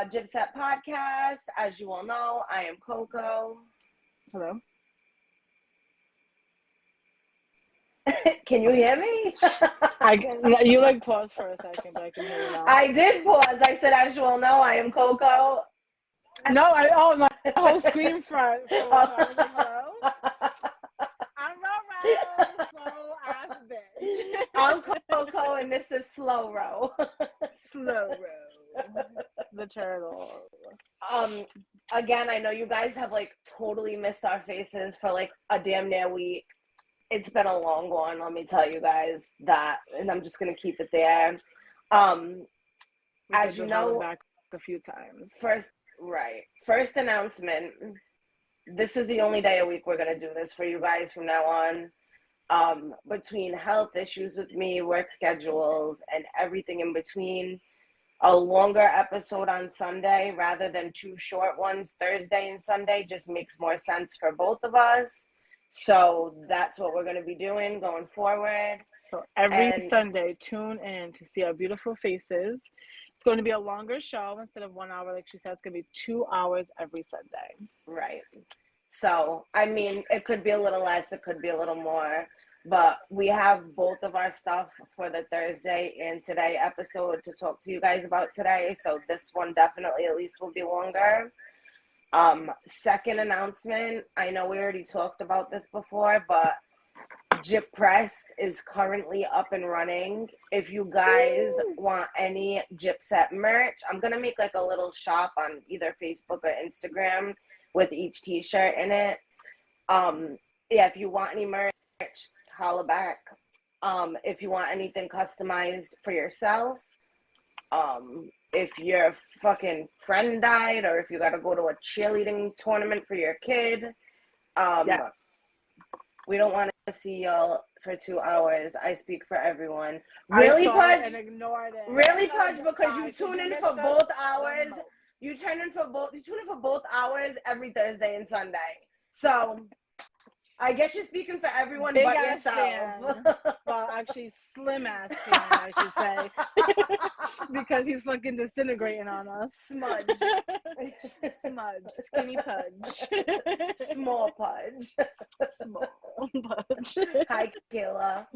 Gypset Podcast. As you all know, I am Coco. Hello. Can you hear me? You like pause for a second, but I can hear you now. I did pause. I said, as you all know, I am Coco. No, my whole screen front. So I was like, hello? I'm Roro, slow ass bitch. I'm Coco, and this is Slow Ro. Slow Ro. The turtle. Again, I know you guys have like totally missed our faces for like a damn near week. It's been a long one, let me tell you guys that, and I'm just gonna keep it there. As you know, back a few times. First announcement. This is the only day a week we're gonna do this for you guys from now on. Between health issues with me, work schedules, and everything in between, a longer episode on Sunday rather than two short ones, Thursday and Sunday, just makes more sense for both of us. So that's what we're going to be doing going forward. So every Sunday, tune in to see our beautiful faces. It's going to be a longer show instead of 1 hour, like she said. It's going to be 2 hours every Sunday. Right. So, I mean, it could be a little less, it could be a little more, but we have both of our stuff for the Thursday and today episode to talk to you guys about today. So this one definitely at least will be longer. Second announcement, I know we already talked about this before, but Gyp Press is currently up and running. If you guys want any Gypset merch, I'm going to make like a little shop on either Facebook or Instagram with each t-shirt in it. If you want any merch, holla back. If you want anything customized for yourself, if your fucking friend died, or if you got to go to a cheerleading tournament for your kid, yes. We don't want to see y'all for 2 hours. I speak for everyone. Really, Pudge? And ignored it. Really, Pudge? Because you tune in for both hours. You tune in for both hours every Thursday and Sunday. So I guess you're speaking for everyone Big but ass yourself. Fan. Well, actually, slim ass fan, I should say, because he's fucking disintegrating on us. Smudge, skinny Pudge, small Pudge, small Pudge. Hi, Kayla.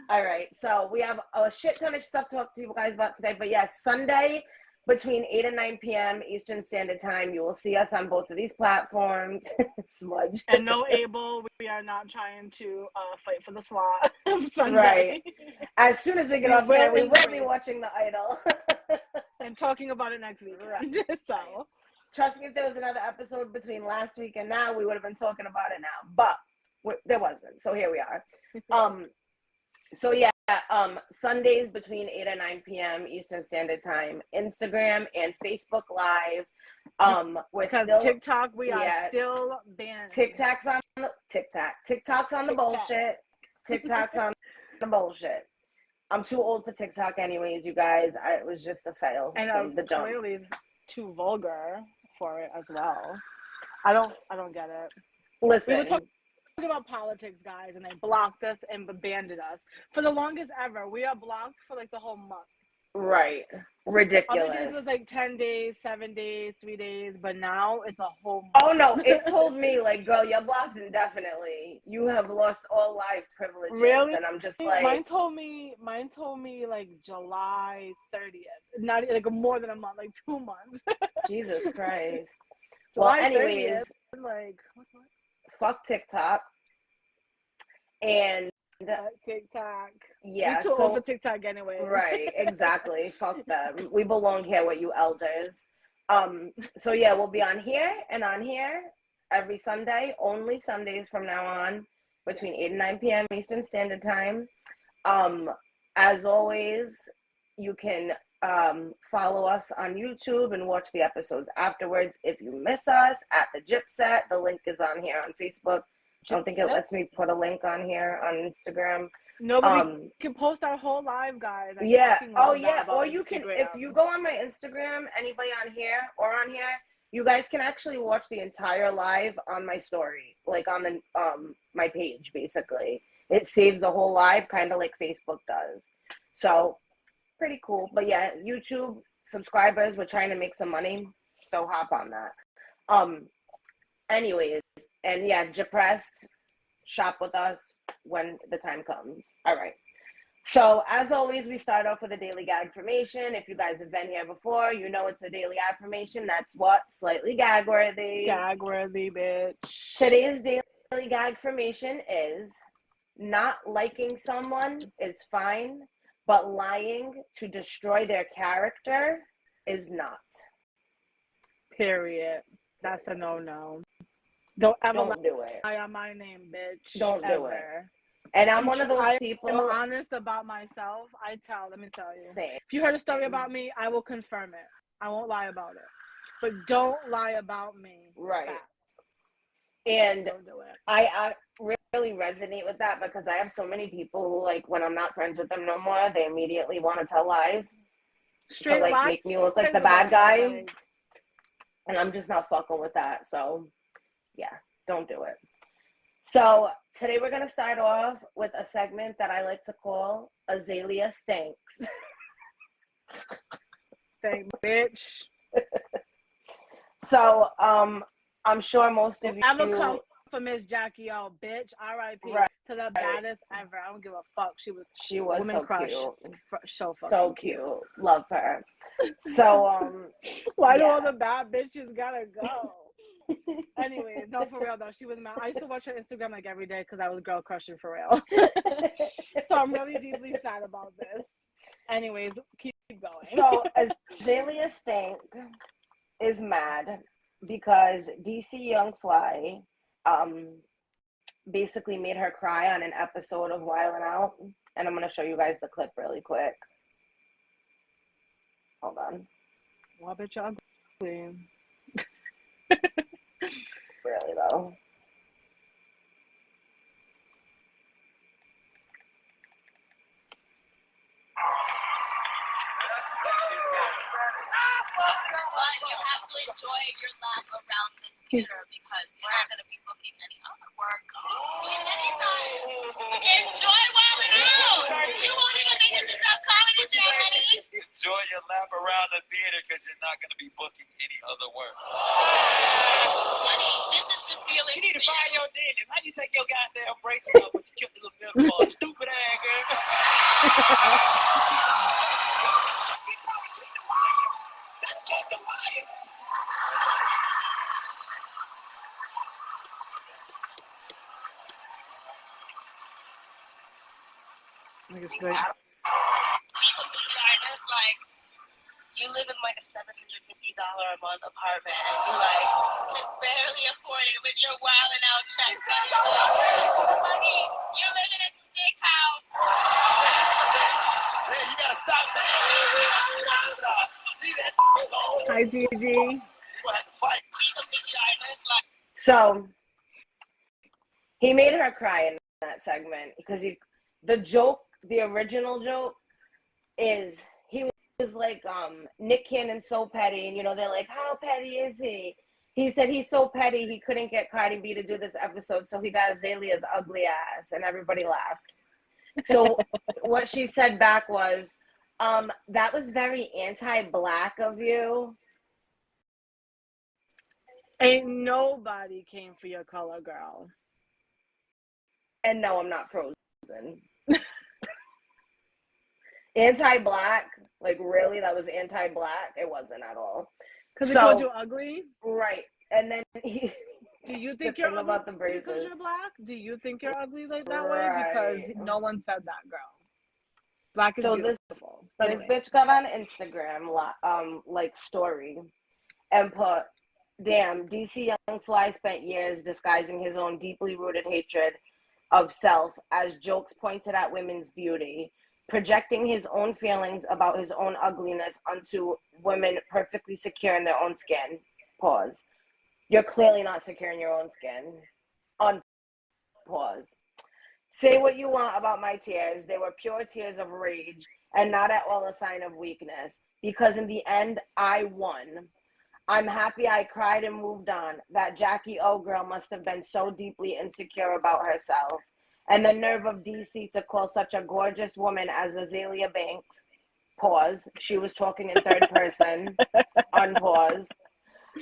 All right, so we have a shit ton of stuff to talk to you guys about today. But yes, Sunday, between 8 and 9 p.m. Eastern Standard Time. You will see us on both of these platforms. Smudge. And no Abel, we are not trying to fight for the slot Sunday. Right. As soon as we get off here, we will be watching The Idol. And talking about it next week. Right. So, trust me, if there was another episode between last week and now, we would have been talking about it now. But there wasn't. So here we are. So yeah, Sundays between 8 and 9 p.m. Eastern Standard Time, Instagram and Facebook Live. Because TikTok, we are still banned. TikTok's on the bullshit. TikTok's on the bullshit. I'm too old for TikTok anyways, you guys. It was just a fail from the jump. Clearly is too vulgar for it as well. I don't get it. Listen. We were talking about politics, guys, and they blocked us and abandoned us for the longest ever. We are blocked for like the whole month. Right. Ridiculous. Other days was like 10 days, 7 days, 3 days, but now it's a whole month. Oh no, it told me like, girl, you're blocked indefinitely. You have lost all life privileges. Really? And I'm just like, mine told me like July 30th. Not like more than a month, like 2 months. Jesus Christ. July well, anyways, 30th, like what? Fuck TikTok. And TikTok. Yeah. We're too old for TikTok anyway. Right, exactly. Fuck them. We belong here with you elders. So yeah, we'll be on here every Sunday, only Sundays from now on, between 8 and 9 p.m. Eastern Standard Time. As always, you can follow us on YouTube and watch the episodes afterwards. If you miss us at the Gypset, the link is on here on Facebook. I don't think it lets me put a link on here on Instagram. No, but we can post our whole live, guys. Yeah. Oh, yeah. Or you Instagram. can, if you go on my Instagram, anybody on here or on here, you guys can actually watch the entire live on my story, like on the my page, basically. It saves the whole live, kind of like Facebook does. So, pretty cool. But yeah, YouTube subscribers, we're trying to make some money. So hop on that. Anyways, and yeah, depressed, shop with us when the time comes. All right. So as always, we start off with a daily gag affirmation. If you guys have been here before, you know it's a daily affirmation. That's what? Slightly gag worthy. Gag worthy, bitch. Today's daily gag affirmation is: not liking someone is fine, but lying to destroy their character is not. Period. That's a no-no. Don't ever do it. lie on my name, bitch. Don't ever. do it. And I'm one of those people. I'm honest about myself. Let me tell you. Same. If you heard a story about me, I will confirm it. I won't lie about it. But don't lie about me. Right. Fact. And don't do it. I really resonate with that because I have so many people who, like, when I'm not friends with them no more, they immediately want to tell lies. Straight to, like, lies. make me look like the bad guy. And I'm just not fucking with that. So, yeah, don't do it. So today we're going to start off with a segment that I like to call Azealia Stanks. Stank, bitch. So I'm sure most of you... Ever come for Miss Jackie O, bitch. R.I.P. Right. To the baddest ever. I don't give a fuck. She was so crush. cute. So cute. Love her. So why do all the bad bitches gotta go? Anyways, no, for real though, she was mad. I used to watch her Instagram like every day because I was girl crushing for real. So I'm really deeply sad about this. Anyways, keep going. So Azealia Stank is mad because DC Young Fly basically made her cry on an episode of Wildin' Out, and I'm gonna show you guys the clip really quick. Hold on. Well, bitch, y'all ugly. Really though. You have to enjoy your laugh around the theater because you're not going to be booking any other work anytime. Enjoy Wildin' Out. You won't even make it to Dub Comedy Jam, honey. Enjoy your laugh around the theater because you're not going to be booking any other work. Honey, this is the ceiling. You need to fire your dentist. How you take your goddamn braces off but you kept the little milk bug? Stupid ass girl. She told me she's a liar. That's just a liar. Being a movie artist, like, you live in like a $750 a month apartment and you like can barely afford it with your wildin' out checks. Honey, you're living in a steakhouse. Hey, you gotta stop that. Leave that alone. Hi, Gigi. You gonna have to fight. Being a movie artist, like. So he made her cry in that segment because the original joke is he was like, Nick Cannon's so petty, and they're like, how petty is he? He said he's so petty he couldn't get Cardi B to do this episode, so he got Azalea's ugly ass, and everybody laughed. So what she said back was, that was very anti-black of you. Ain't nobody came for your color, girl. And no, I'm not frozen. Anti-black, like really, that was anti-black. It wasn't at all. Because he called you ugly, right? And then do you think you're ugly about the braces because you're black? Do you think you're ugly like that way? Because no one said that, girl. Black is beautiful. This bitch got on Instagram, like story, and put, "Damn, DC Young Fly spent years disguising his own deeply rooted hatred of self as jokes pointed at women's beauty, projecting his own feelings about his own ugliness onto women perfectly secure in their own skin." Pause. You're clearly not secure in your own skin. Pause. Say what you want about my tears. They were pure tears of rage and not at all a sign of weakness, because in the end, I won. I'm happy I cried and moved on. That Jackie O girl must have been so deeply insecure about herself. And the nerve of DC to call such a gorgeous woman as Azealia Banks, pause, she was talking in third person, unpause,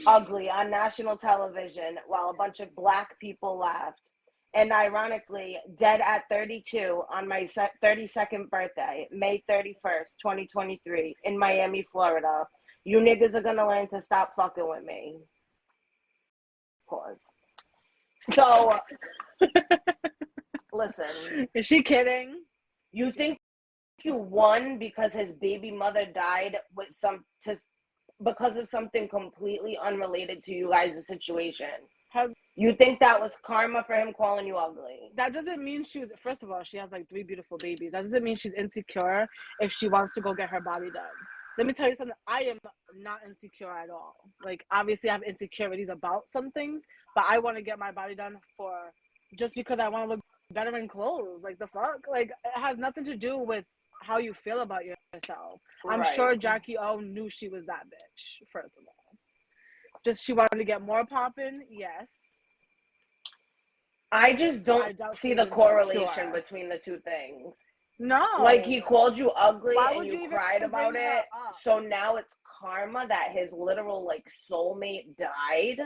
ugly on national television while a bunch of black people laughed. And ironically, dead at 32 on my 32nd birthday, May 31st, 2023, in Miami, Florida. You niggas are gonna learn to stop fucking with me. Pause. So, listen. Is she kidding? You think you won because his baby mother died with because of something completely unrelated to you guys' situation? You think that was karma for him calling you ugly? That doesn't mean she was. First of all, she has like 3 beautiful babies. That doesn't mean she's insecure if she wants to go get her body done. Let me tell you something. I am not insecure at all. Like, obviously, I have insecurities about some things, but I want to get my body done just because I want to look better in clothes. Like, the fuck? Like, it has nothing to do with how you feel about yourself. Right. I'm sure Jackie O knew she was that bitch, first of all. Just she wanted to get more popping, yes. I just don't see the correlation between the two things. No. Like, he called you ugly and you cried about it, so now it's karma that his literal, like, soulmate died?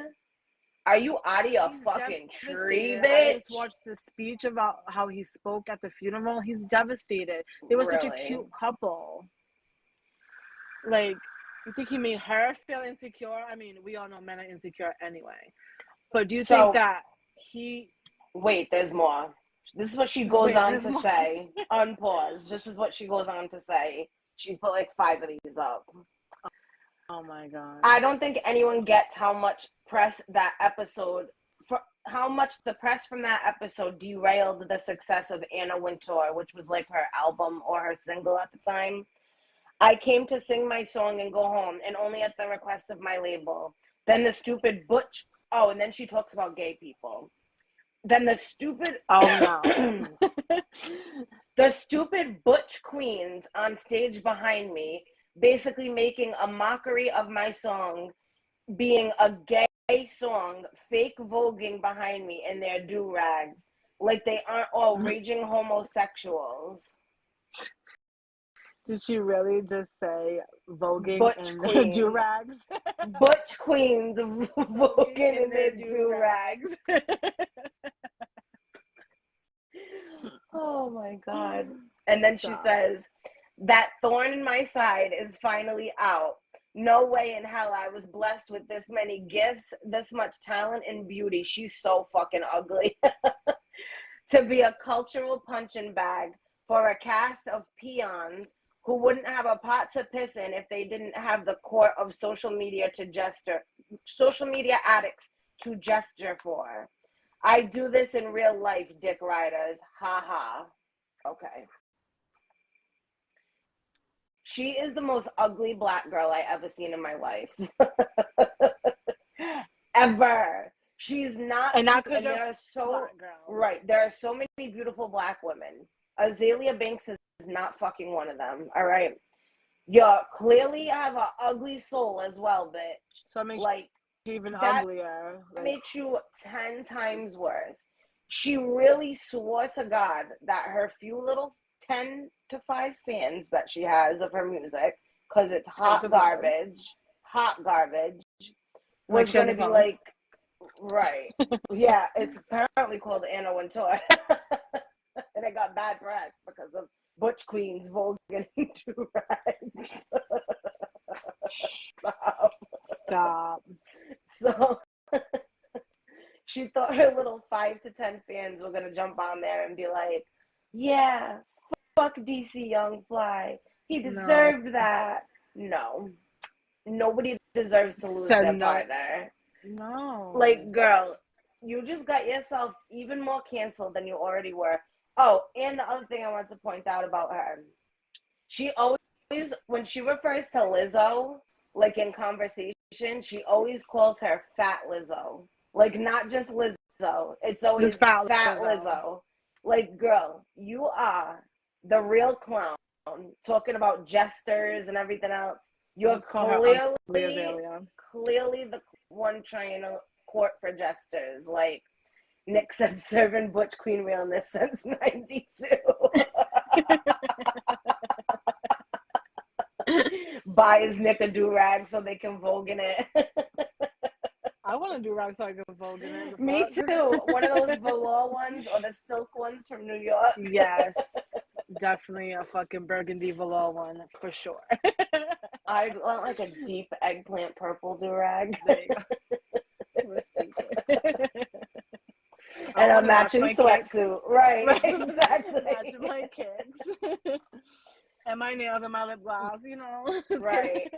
Are you out of your fucking tree, bitch? I just watched the speech about how he spoke at the funeral. He's devastated. They were such a cute couple. Like, you think he made her feel insecure? I mean, we all know men are insecure anyway. But do you think that he... Wait, there's more. This is what she goes on to say. Unpause. This is what she goes on to say. She put like 5 of these up. Oh my God. I don't think anyone gets how much press that episode, how much the press from that episode derailed the success of Anna Wintour, which was like her album or her single at the time. I came to sing my song and go home, and only at the request of my label. Then the stupid butch. Oh, and then she talks about gay people. Then the stupid. Oh no. The stupid butch queens on stage behind me, basically making a mockery of my song, being a gay song, fake voguing behind me in their do-rags, like they aren't all raging homosexuals. Did she really just say voguing in do-rags? Butch queens voguing in their do-rags. Oh my God. And then she says, that thorn in my side is finally out. No way in hell I was blessed with this many gifts, this much talent and beauty. She's so fucking ugly. To be a cultural punching bag for a cast of peons who wouldn't have a pot to piss in if they didn't have the court of social media addicts to gesture for. I do this in real life, dick riders. Ha ha. Okay. She is the most ugly black girl I ever seen in my life. Ever. She's not. And not because there are so right. There are so many beautiful black women. Azealia Banks is not fucking one of them. All right. You clearly have an ugly soul as well, bitch. So it makes you even uglier. That makes you 10 times worse. She really swore to God that her few little 10 to 5 fans that she has of her music, because it's hot garbage, was going to be like, right. Yeah, it's apparently called Anna Wintour. And it got bad press because of butch queens voguing into rags. Stop. So she thought her little 5 to 10 fans were going to jump on there and be like, yeah, fuck DC Young Fly. He deserved that. No. Nobody deserves to lose their partner. No. Like, girl, you just got yourself even more canceled than you already were. Oh, and the other thing I want to point out about her, she always, when she refers to Lizzo, like in conversation, she always calls her Fat Lizzo. Like, not just Lizzo. It's always just fat Lizzo. Like, girl, you are the real clown, talking about jesters and everything else. You're clearly the one trying to court for jesters. Like Nick said, serving butch queen realness since 92. Buys Nick a do-rag so they can vogue in it. I want to do rag so I can vogue in it. Me too. One of those velour ones or the silk ones from New York. Yes, definitely a fucking burgundy velour one for sure. I want like a deep eggplant purple do-rag. There you go. We're stupid. And I a wanna match matching my sweatsuit. kicks. Right, exactly. Matching my kicks. And my nails and my lip gloss, you know. Right.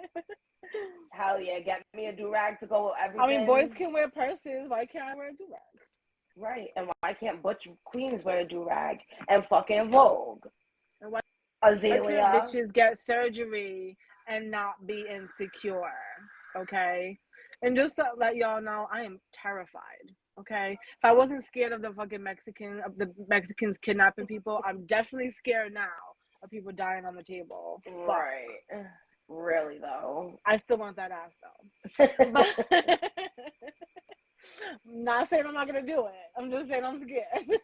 Hell yeah, get me a do-rag to go with everything. I mean, boys can wear purses. Why can't I wear a do-rag? Right, and why can't butch queens wear a do-rag and fucking Vogue? And why Azealia. can't bitches get surgery and not be insecure? Okay? And just to let y'all know, I am terrified. Okay? If I wasn't scared of the Mexicans kidnapping people, I'm definitely scared now of people dying on the table. Right. Really, though. I still want that ass, though. But I'm not saying I'm not gonna do it. I'm just saying I'm scared.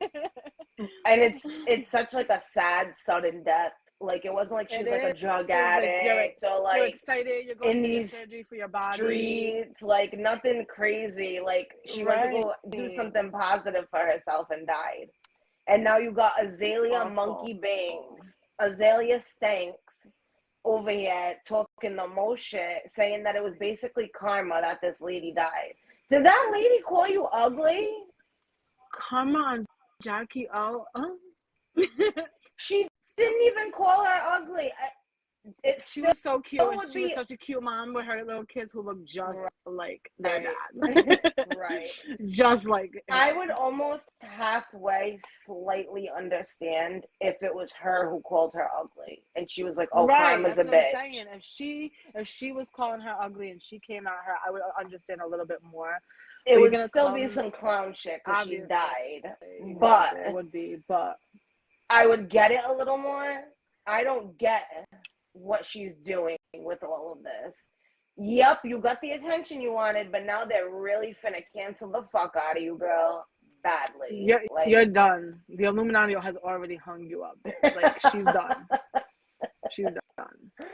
And it's such like a sad, sudden death. Like it wasn't like she was like a drug addict or like you're excited. You're going in to these get surgery for your body. streets, like nothing crazy. Like she went to go do something positive for herself and died. And now you got Azealia Monkey Bangs, Azealia Stanks over here talking the most shit, saying that it was basically karma that this lady died. Did that lady call you ugly? Karma on Jackie O. She didn't even call her ugly. She was so cute. And she was such a cute mom with her little kids who look just like their dad. Right. Just like him. I would almost halfway slightly understand if it was her who called her ugly and she was like, "Oh, karma's a bitch." I'm saying. If she was calling her ugly and she came at her, I would understand a little bit more. It would still be some clown shit because she died. But it would be. But I would get it a little more. I don't get what she's doing with all of this. Yep, you got the attention you wanted, but now they're really finna cancel the fuck out of you, girl. Badly. You're done. The Illuminati has already hung you up, bitch. Like, she's done. She's done.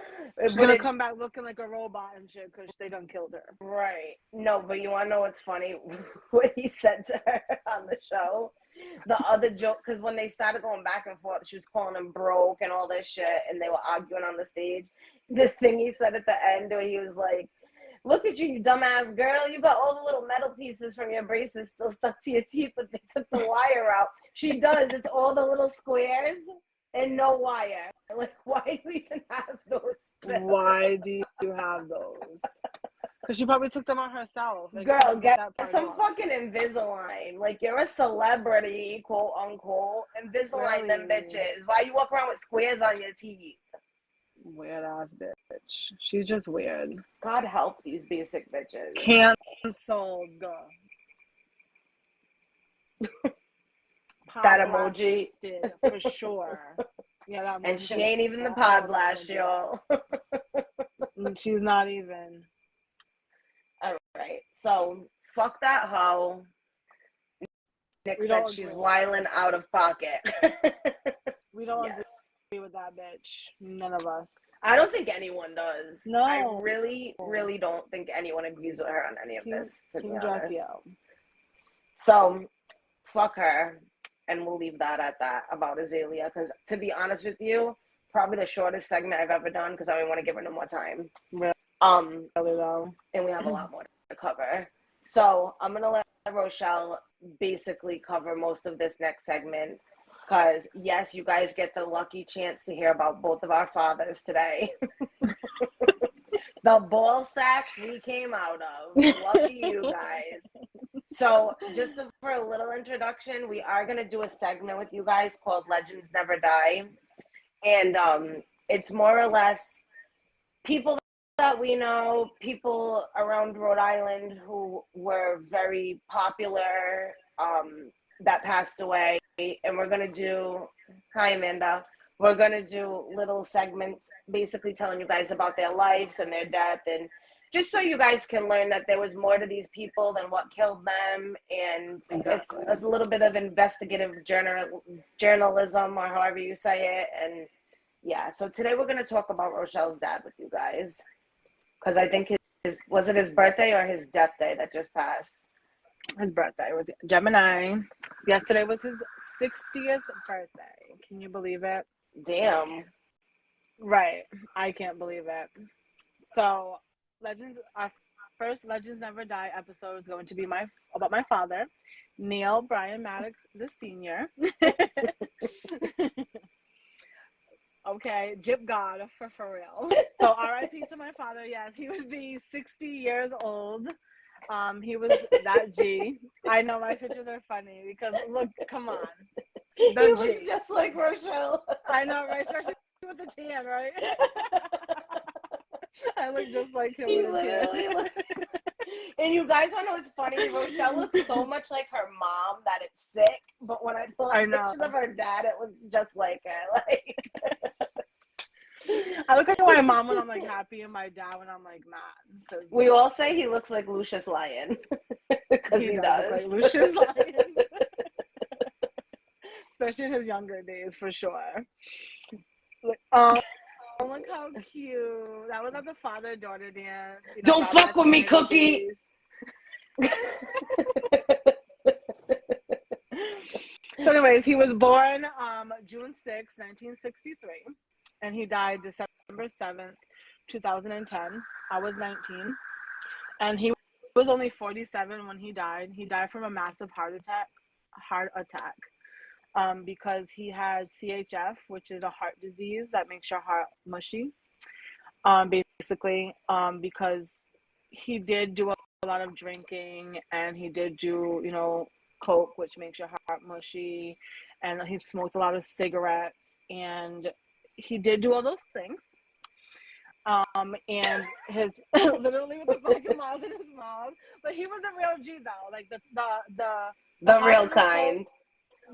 She's gonna come back looking like a robot and shit because they done killed her. Right. No, but you wanna know what's funny? What he said to her on the show? The other joke, because when they started going back and forth, she was calling him broke and all this shit, and they were arguing on the stage. The thing he said at the end where he was like, "Look at you dumbass girl. You got all the little metal pieces from your braces still stuck to your teeth, but they took the wire out." She does. It's all the little squares and no wire. Like, why do you even have those? Why do you have those? Because she probably took them on herself. Like, girl, get some fucking Invisalign. Like, you're a celebrity, quote unquote. Invisalign them bitches. Why you walk around with squares on your teeth? Weird ass bitch. She's just weird. God help these basic bitches. Canceled. That emoji. For sure. Yeah, that and she ain't even the pod blast, y'all. She's not even. All right. So, fuck that hoe. Nick said she's wilding out of pocket. We don't agree with that bitch. None of us. I don't think anyone does. No. I really, really don't think anyone agrees with her on any of this, to be honest. So, fuck her. And we'll leave that at that about Azealia. Because, to be honest with you, probably the shortest segment I've ever done because I didn't want to give her no more time. Really? And we have a lot more to cover. So I'm gonna let Rochelle basically cover most of this next segment because yes, you guys get the lucky chance to hear about both of our fathers today. The ball sacks we came out of. Lucky you guys. So just for a little introduction, we are gonna do a segment with you guys called Legends Never Die. And it's more or less people that we know, people around Rhode Island who were very popular that passed away. And we're going to do, hi Amanda, we're going to do little segments basically telling you guys about their lives and their death. And just so you guys can learn that there was more to these people than what killed them. And it's a little bit of investigative journalism or however you say it. And yeah, so today we're going to talk about Rochelle's dad with you guys because I think was it his birthday or his death day that just passed? His birthday was Gemini. Yesterday was his 60th birthday. Can you believe it? Damn. Right. I can't believe it. So, our first Legends Never Die episode is going to be about my father, Neil Brian Maddox, the senior. Okay, Jip God for real. So R.I.P. to my father. Yes, he would be 60 years old. He was that G. I know my pictures are funny because look, come on, the He G. looks just like Rochelle. I know, right? Especially with the tan, right? I look just like him He with a tan. literally and you guys want to know what's funny? Rochelle looks so much like her mom that it's sick. But when I pull up pictures of her dad, it looks just like her. Like I look like my mom when I'm like happy and my dad when I'm like mad. We all say he looks like Lucius Lyon because he does. Look like Lucius Lyon. Especially in his younger days, for sure. Look how cute. That was like the father-daughter dance. You know, don't fuck with me, Cookie. So anyways, he was born June 6, 1963, and he died December 7th, 2010. I was 19, and he was only 47 when he died. He died from a massive heart attack. Because he had CHF, which is a heart disease that makes your heart mushy. Basically, because he did do a lot of drinking and he did do, coke, which makes your heart mushy, and he smoked a lot of cigarettes, and he did do all those things. And his literally with the fucking miles in his mouth, but he was a real G though, like the real kind.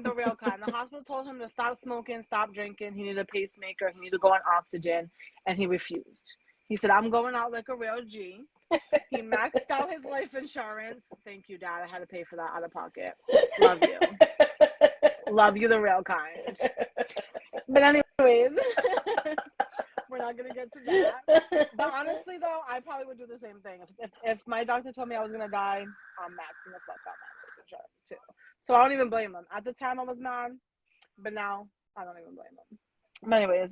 The real kind. The hospital told him to stop smoking, stop drinking. He needed a pacemaker. He needed to go on oxygen, and he refused. He said, "I'm going out like a real G." He maxed out his life insurance. Thank you, Dad. I had to pay for that out of pocket. Love you. Love you, the real kind. But anyways, we're not gonna get to that. But honestly, though, I probably would do the same thing. If my doctor told me I was gonna die, I'm maxing the fuck out my life insurance too. So I don't even blame him. At the time, I was mad, but now I don't even blame him. But anyways,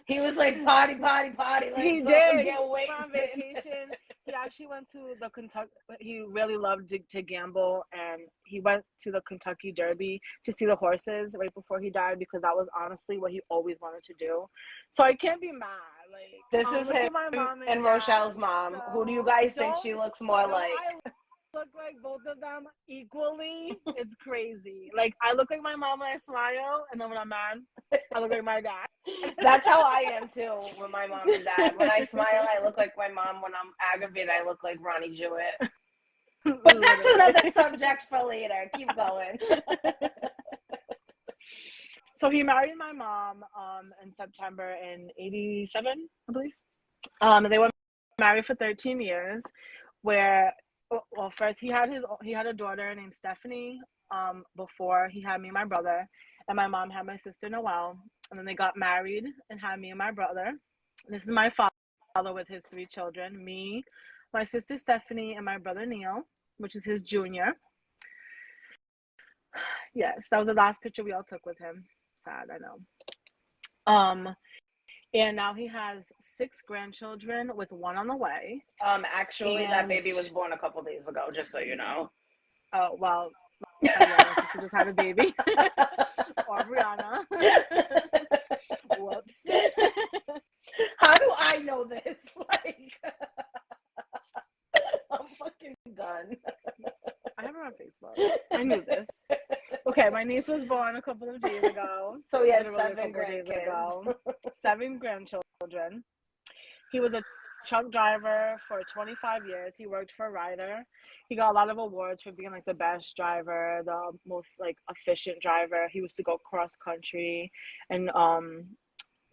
he was like party. Like, he did. He went on vacation. He actually went to the Kentucky. He really loved to gamble, and he went to the Kentucky Derby to see the horses right before he died because that was honestly what he always wanted to do. So I can't be mad. Like this is him my mom and Rochelle's mom. So who do you guys think she looks more like? Look like both of them equally. It's crazy. Like I look like my mom when I smile, and then when I'm mad, I look like my dad. That's how I am too with my mom and dad. When I smile, I look like my mom. When I'm aggravated, I look like Ronnie Jewett. But that's another subject for later. Keep going. So he married my mom in September in '87, I believe. They were married for 13 years, where. Well, first he had a daughter named Stephanie before he had me and my brother, and my mom had my sister Noelle, and then they got married and had me and my brother. This is my father with his 3 children, me, my sister Stephanie, and my brother Neil, which is his junior. Yes, that was the last picture we all took with him. Sad, I know. And now he has 6 grandchildren with 1 on the way. Actually, that baby was born a couple days ago, just so you know. Oh, well, my sister just had a baby. Or Brianna. Whoops. How do I know this? Like, I'm fucking done. I have her on Facebook. I knew this. Okay, my niece was born a couple of days ago. So he has 7 grandkids. 7 grandchildren. He was a truck driver for 25 years. He worked for Ryder. He got a lot of awards for being like the best driver, the most like efficient driver. He used to go cross country, and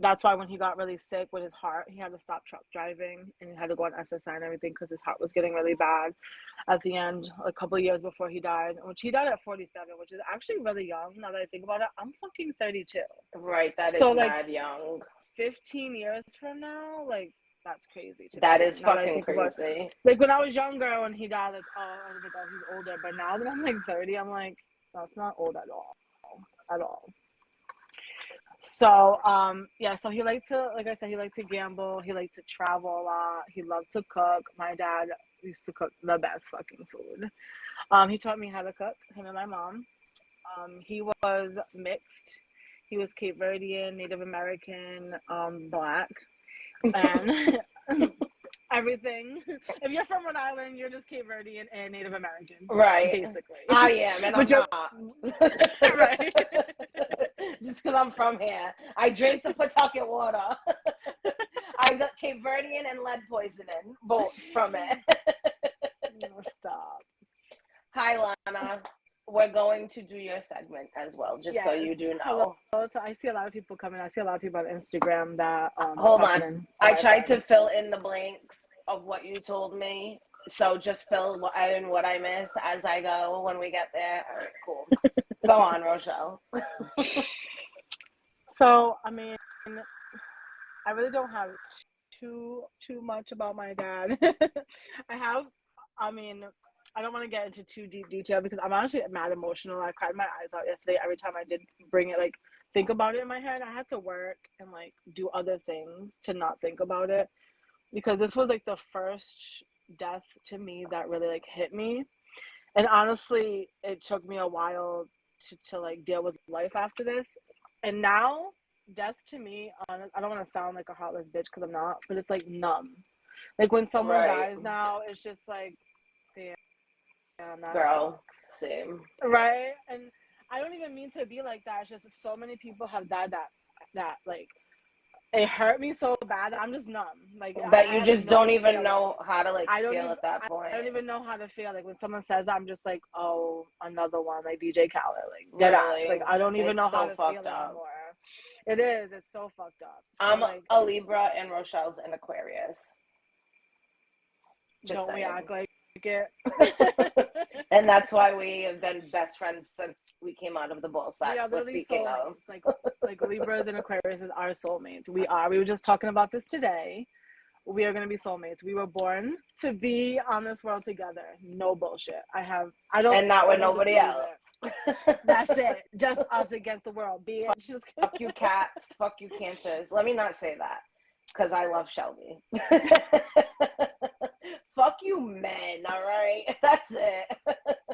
that's why when he got really sick with his heart, he had to stop truck driving and he had to go on SSI and everything because his heart was getting really bad at the end, a couple of years before he died, which he died at 47, which is actually really young. Now that I think about it, I'm fucking 32. Right, that is so, mad young. 15 years from now, like, That's crazy. That is now fucking crazy. Like when I was younger, when he died, like I was like, oh, he's older. But now that I'm like 30, I'm like, that's not old at all, at all. So yeah, so he liked to, like I said, he liked to gamble. He liked to travel a lot. He loved to cook. My dad used to cook the best fucking food. He taught me how to cook, him and my mom. He was mixed. He was Cape Verdean, Native American, Black, and everything. If you're from Rhode Island, you're just Cape Verdean and Native American, right? Basically, I am, and I'm not. Right. Just because I'm from here, I drink the Pawtucket water. I got Cape Verdean and lead poisoning, both from it. No, stop. Hi, Lana. We're going to do your segment as well, just so you do know. Hello. So I see a lot of people coming. I see a lot of people on Instagram that hold on. I tried to fill in the blanks of what you told me, so just fill in what I missed as I go when we get there. All right, cool. Go on, Rochelle. So I mean, I really don't have too much about my dad. I don't want to get into too deep detail because I'm actually mad emotional. I cried my eyes out yesterday every time I did bring it, like, think about it in my head. I had to work and, like, do other things to not think about it because this was, like, the first death to me that really, like, hit me. And honestly, it took me a while to like, deal with life after this. And now, death to me, I don't want to sound like a heartless bitch because I'm not, but it's, like, numb. Like, when someone dies now, it's just, like, damn. That girl, sucks. same. Right? And I don't even mean to be like that. It's just so many people have died that like, it hurt me so bad that I'm just numb. Like, that you just don't even know how to, like, feel at that point. I don't even know how to feel. Like, when someone says that, I'm just like, oh, another one, like DJ Khaled. Like, dead ass. Like, I don't even know how to feel anymore. It is. It's so fucked up. So, I'm a Libra and Rochelle's an Aquarius. Just don't we act like it? And that's why we have been best friends since we came out of the ball sack. We're speaking of like Libras and Aquarius is our soulmates. We were just talking about this today. We are going to be soulmates. We were born to be on this world together. No bullshit. And not with nobody else. That's it. Just us against the world. Bitch. Fuck you cats. Fuck you cancers. Let me not say that because I love Shelby. Fuck you men, all right? That's it.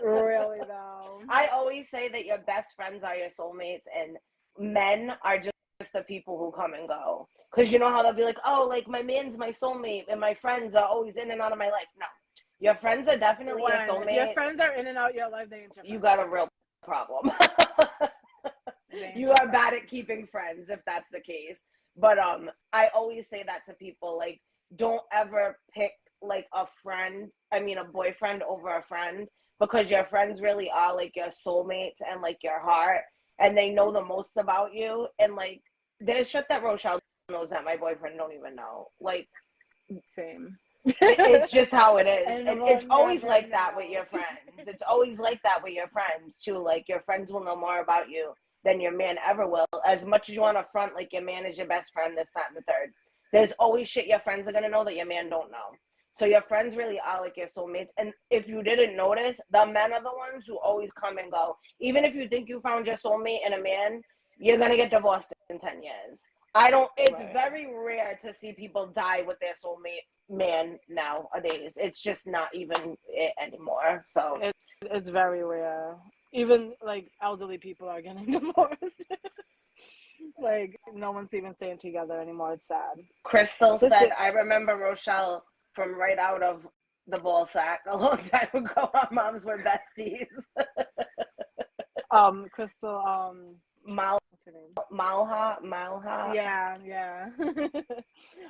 Really, though. I always say that your best friends are your soulmates, and men are just the people who come and go. Because you know how they'll be like, oh, like, my man's my soulmate, and my friends are always in and out of my life. No. Your friends are definitely your soulmate. If your friends are in and out of your life, they ain't your friends. You got a real problem. You are bad at keeping friends, if that's the case. But I always say that to people, like, don't ever pick, like, a boyfriend over a friend, because your friends really are, like, your soulmates and, like, your heart, and they know the most about you. And, like, there's shit that Rochelle knows that my boyfriend don't even know. Like, same. It's just how it is. And it's always like that with your friends. It's always like that with your friends too. Like, your friends will know more about you than your man ever will. As much as you want to front like your man is your best friend, this, that, and the third, there's always shit your friends are gonna know that your man don't know. So your friends really are like your soulmates. And if you didn't notice, the men are the ones who always come and go. Even if you think you found your soulmate in a man, you're gonna get divorced in 10 years. It's very rare to see people die with their soulmate man nowadays. It's just not even it anymore. So it's very rare. Even, like, elderly people are getting divorced. Like, no one's even staying together anymore. It's sad. Crystal said, I remember Rochelle from right out of the ball sack a long time ago. Our moms were besties. Crystal, what's her name? Malha. Yeah.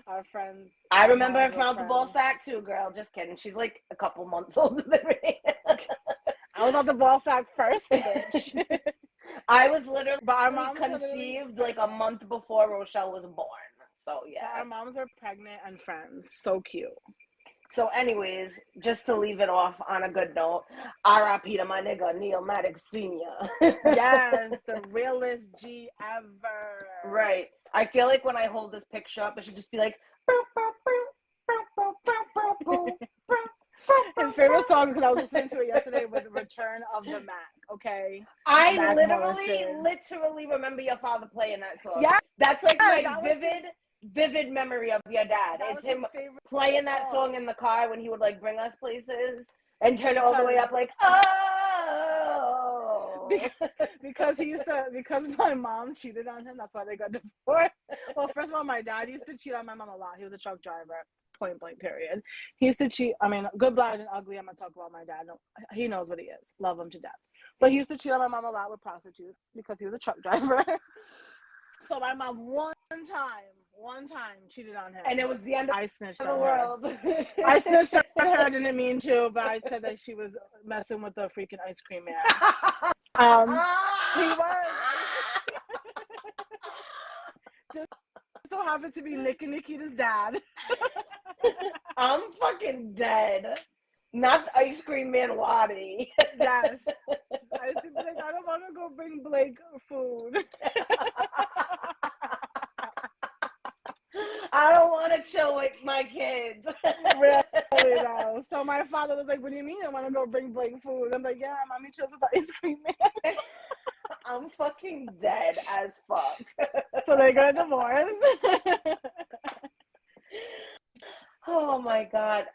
Our friends. I remember her from out the ball sack too, girl. Just kidding. She's like a couple months older than me. I was out the ball sack first, bitch. I was literally conceived like a month before Rochelle was born. So, yeah. Our moms were pregnant and friends. So cute. So, anyways, just to leave it off on a good note, R.I.P. to my nigga, Neil Maddox Sr. Yes, the realest G ever. Right. I feel like when I hold this picture up, it should just be like, boop, boop, boop, His favorite song, because I was listening to it yesterday, was Return of the Mac, okay? I Mac literally Morrison. remember your father playing that song. Yeah. That's like my that was vivid memory of your dad. That It's was him his favorite playing that song in the car when he would like bring us places and turn it all the way up like, oh. because my mom cheated on him. That's why they got divorced. Well, first of all, my dad used to cheat on my mom a lot. He was a truck driver. Point blank period. He used to cheat. I mean, good, bad, and ugly. I'm gonna talk about my dad. No, he knows what he is. Love him to death. But he used to cheat on my mom a lot with prostitutes because he was a truck driver. So my mom one time cheated on him, and it was the end of I snitched the on world. her. I snitched on her. I didn't mean to, but I said that she was messing with the freaking ice cream man. He was. Just so happens to be Nick and Nikita's dad. I'm fucking dead. Not the ice cream man Waddy. Yes. I used to be like, I don't want to go bring Blake food. I don't want to chill with my kids. Really though. So my father was like, what do you mean I want to go bring Blake food? I'm like, yeah, mommy chills with the ice cream man. I'm fucking dead as fuck. So they got a divorce. Oh my God.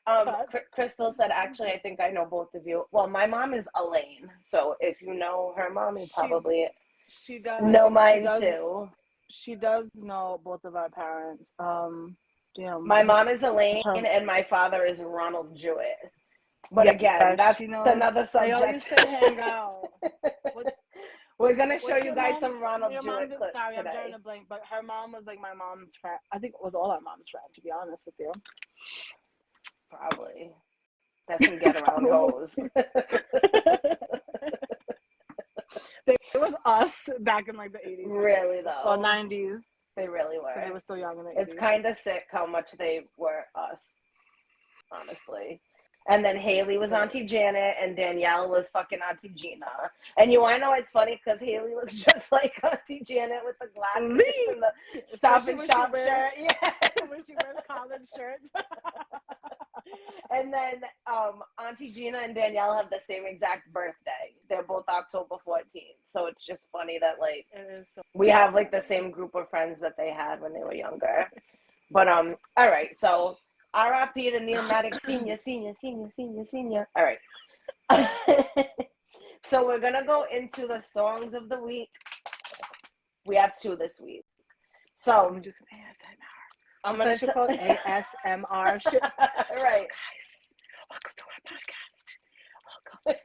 Crystal said, actually, I think I know both of you. Well, my mom is Elaine. So if you know her mom, you probably she does know mine too. She does know both of our parents. My mom is Elaine and my father is Ronald Jewett. But yeah, again, that's another subject. They all used to hang out. We're going to show you guys some Ronald Jewett clips sorry, today. I'm drawing a blank, but her mom was like my mom's friend. I think it was all our mom's friend, to be honest with you. Probably. That's some get around hoes. It was us back in like the 80s. Really though. Well, 90s. They really were. They were still young in the 80s. It's kind of sick how much they were us, honestly. And then Haley was Auntie Janet and Danielle was fucking Auntie Gina. And you want to know it's funny because Haley looks just like Auntie Janet with the glasses and the Stop and Shop shirt. Yeah. When she wears collared shirts. And then Auntie Gina and Danielle have the same exact birthday. They're both October 14th. So it's just funny that like we have like the same group of friends that they had when they were younger. But all right, so R.I.P. to Neil Maddox Senior. All right. So we're gonna go into the songs of the week. We have 2 this week. So I'm gonna do some ASMR. I'm gonna call it ASMR shit. Right. Guys, welcome to our podcast. Welcome.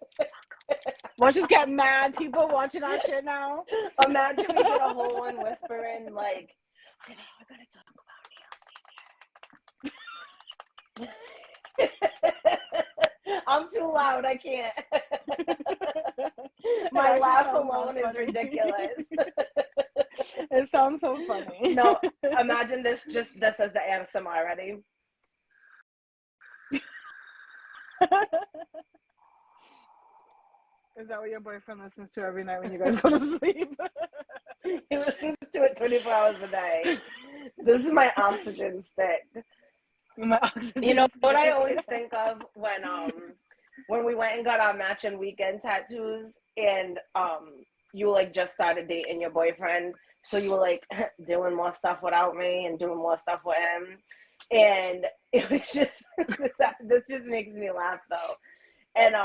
We'll just get mad people watching our shit now. Imagine we did a whole one whispering like, today we're gonna talk about I'm too loud, I can't. My laugh alone is ridiculous. It sounds so funny. No, imagine this as the ASMR. Ready? Is that what your boyfriend listens to every night when you guys go to sleep? He listens to it 24 hours a day. This is my oxygen stick. My oxygen you know stick. what I always think of when we went and got our matching weekend tattoos and you like just started dating your boyfriend, so you were like doing more stuff without me and doing more stuff with him, and it was just this just makes me laugh though. And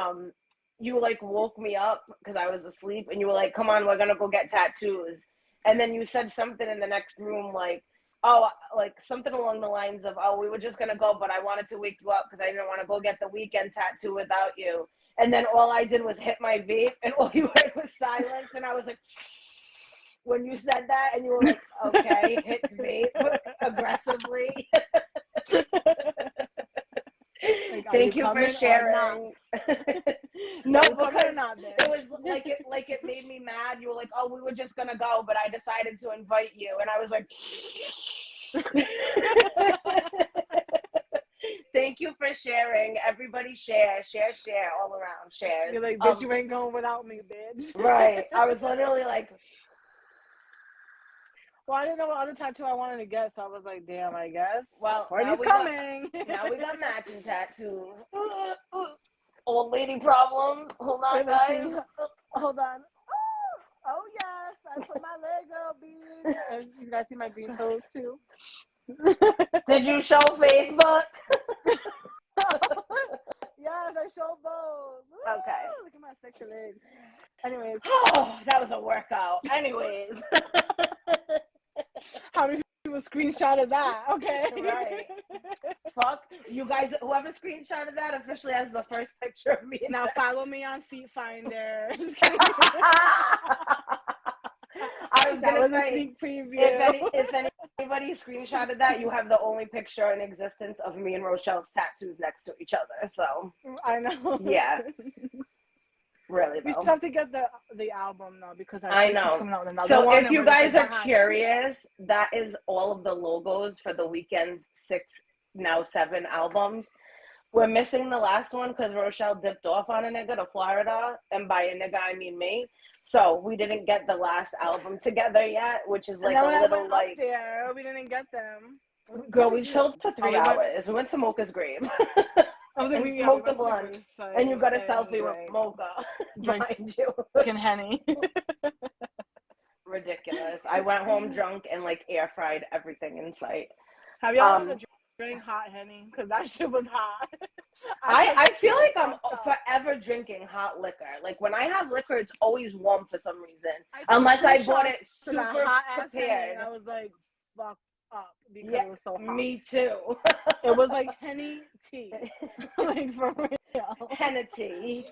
you like woke me up because I was asleep and you were like, come on, we're gonna go get tattoos. And then you said something in the next room like, oh, like something along the lines of, oh, we were just gonna go, but I wanted to wake you up because I didn't want to go get the weekend tattoo without you. And then all I did was hit my vape and all you heard was silence. And I was like, when you said that and you were like, okay, hits vape aggressively. Like, thank you for sharing. No, because it was like it made me mad. You were like, oh, we were just gonna go, but I decided to invite you, and I was like, thank you for sharing. Everybody share all around. Shares. You're like, bitch, you ain't going without me, bitch. Right. I was literally like, Well, I didn't know what other tattoo I wanted to get, so I was like, damn, I guess. Well, Courtney's coming. Now we got matching tattoos. Old lady problems. Hold on, guys. Hold on. Oh, yes. I put my Lego bean. And you guys see my bean toes, too? Did you show Facebook? Yes, I showed those. Okay. Look at my sexy legs. Anyways. Oh, that was a workout. Anyways. How many people screenshotted that? Okay. Right. Fuck. You guys, whoever screenshotted that officially has the first picture of me. Now follow me on Feet Finder. I was going to say, a sneak preview. if anybody screenshotted that, you have the only picture in existence of me and Rochelle's tattoos next to each other. So I know. Yeah. Really, we though. still have to get the album though, because I know. Coming out with another So one, if and you we're guys just are curious, that is all of the logos for the Weeknd's 6, now 7 albums. We're missing the last one because Rochelle dipped off on a nigga to Florida, and by a nigga I mean me. So we didn't get the last album together yet, which is like a little like. Up there, we didn't get them. Girl, we chilled for 3 hours. We went to Mocha's grave. I was like, we smoked a blunt, and you got a selfie with Mocha behind you. Fucking Henny. Ridiculous. I went home drunk and like air fried everything in sight. Have y'all ever drank hot Henny? Because that shit was hot. I feel like I'm forever drinking hot liquor. Like when I have liquor, it's always warm for some reason. Unless I bought it super hot prepared. I was like, fuck up because it was so hot. Me too. It was like Henny tea. Like for real. Henna tea.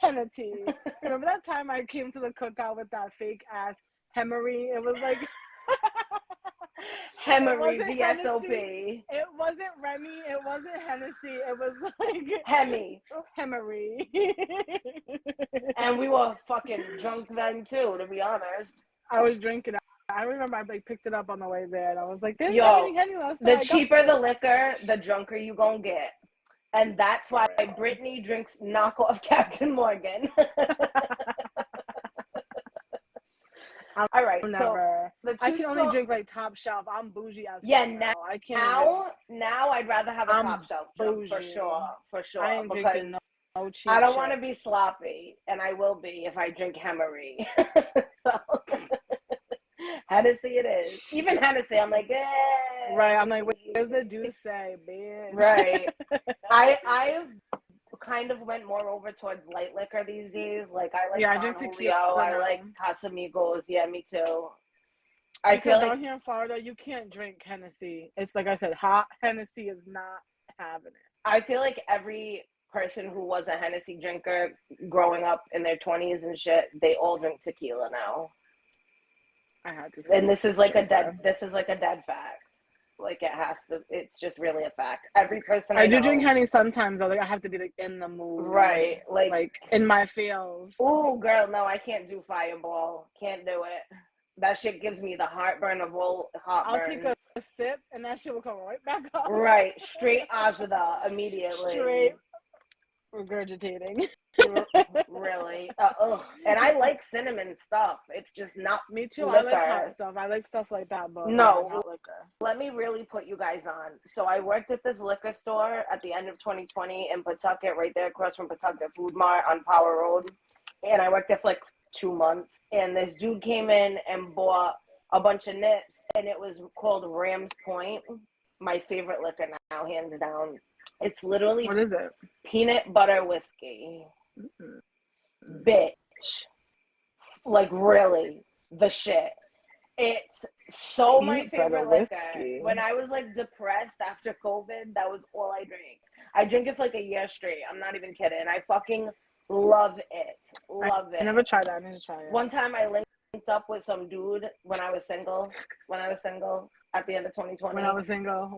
Henna tea. Remember that time I came to the cookout with that fake ass Hemery? It was like Hemery, VSOP. It wasn't Remy. It wasn't Hennessy. It was like Hemery. And we were fucking drunk then too, to be honest. I was drinking. I remember I like picked it up on the way there, and I was like, "There's Yo, Henny last the time." cheaper the liquor, the drunker you gonna get, and that's why Brittany drinks knockoff Captain Morgan. All right, never. So I can only drink like top shelf. I'm bougie as now. I can't. Now I'd rather have a top shelf drink, for sure. I ain't because drinking no cheap I don't want to be sloppy, and I will be if I drink Hemery. So Hennessy it is. Even Hennessy, I'm like, eh. Right. I'm like, where's the Douce, bitch? Right. I've kind of went more over towards light liquor these days. Like I like I drink tequila. I like Casamigos. Yeah, me too. I feel like down here in Florida, you can't drink Hennessy. It's like I said, hot Hennessy is not having it. I feel like every person who was a Hennessy drinker growing up in their 20s and shit, they all drink tequila now. I had to. And this is like a dead fact. Like it has to. It's just really a fact. Every person I do know, drink Henny sometimes. Though, like I have to be like in the mood, right? Like in my feels. Oh, girl, no, I can't do Fireball. Can't do it. That shit gives me the heartburn of all heartburn. I'll take a sip and that shit will come right back up. Right, straight Azada immediately. Straight regurgitating. Really? And I like cinnamon stuff. It's just not me too. Liquor. I like hot stuff. I like stuff like that, but no not liquor. Let me really put you guys on. So I worked at this liquor store at the end of 2020 in Pawtucket, right there across from Pawtucket Food Mart on Power Road. And I worked there for like 2 months. And this dude came in and bought a bunch of nips, and it was called Rams Point. My favorite liquor now, hands down. It's literally what is it? Peanut butter whiskey. Mm-hmm. Bitch. Like really the shit. It's so my favorite liquor. When I was like depressed after COVID, that was all I drank. I drink it for like a year straight. I'm not even kidding. I fucking love it. Love it. I never tried that. I need to try it. One time I linked up with some dude when I was single at the end of 2020. When I was single,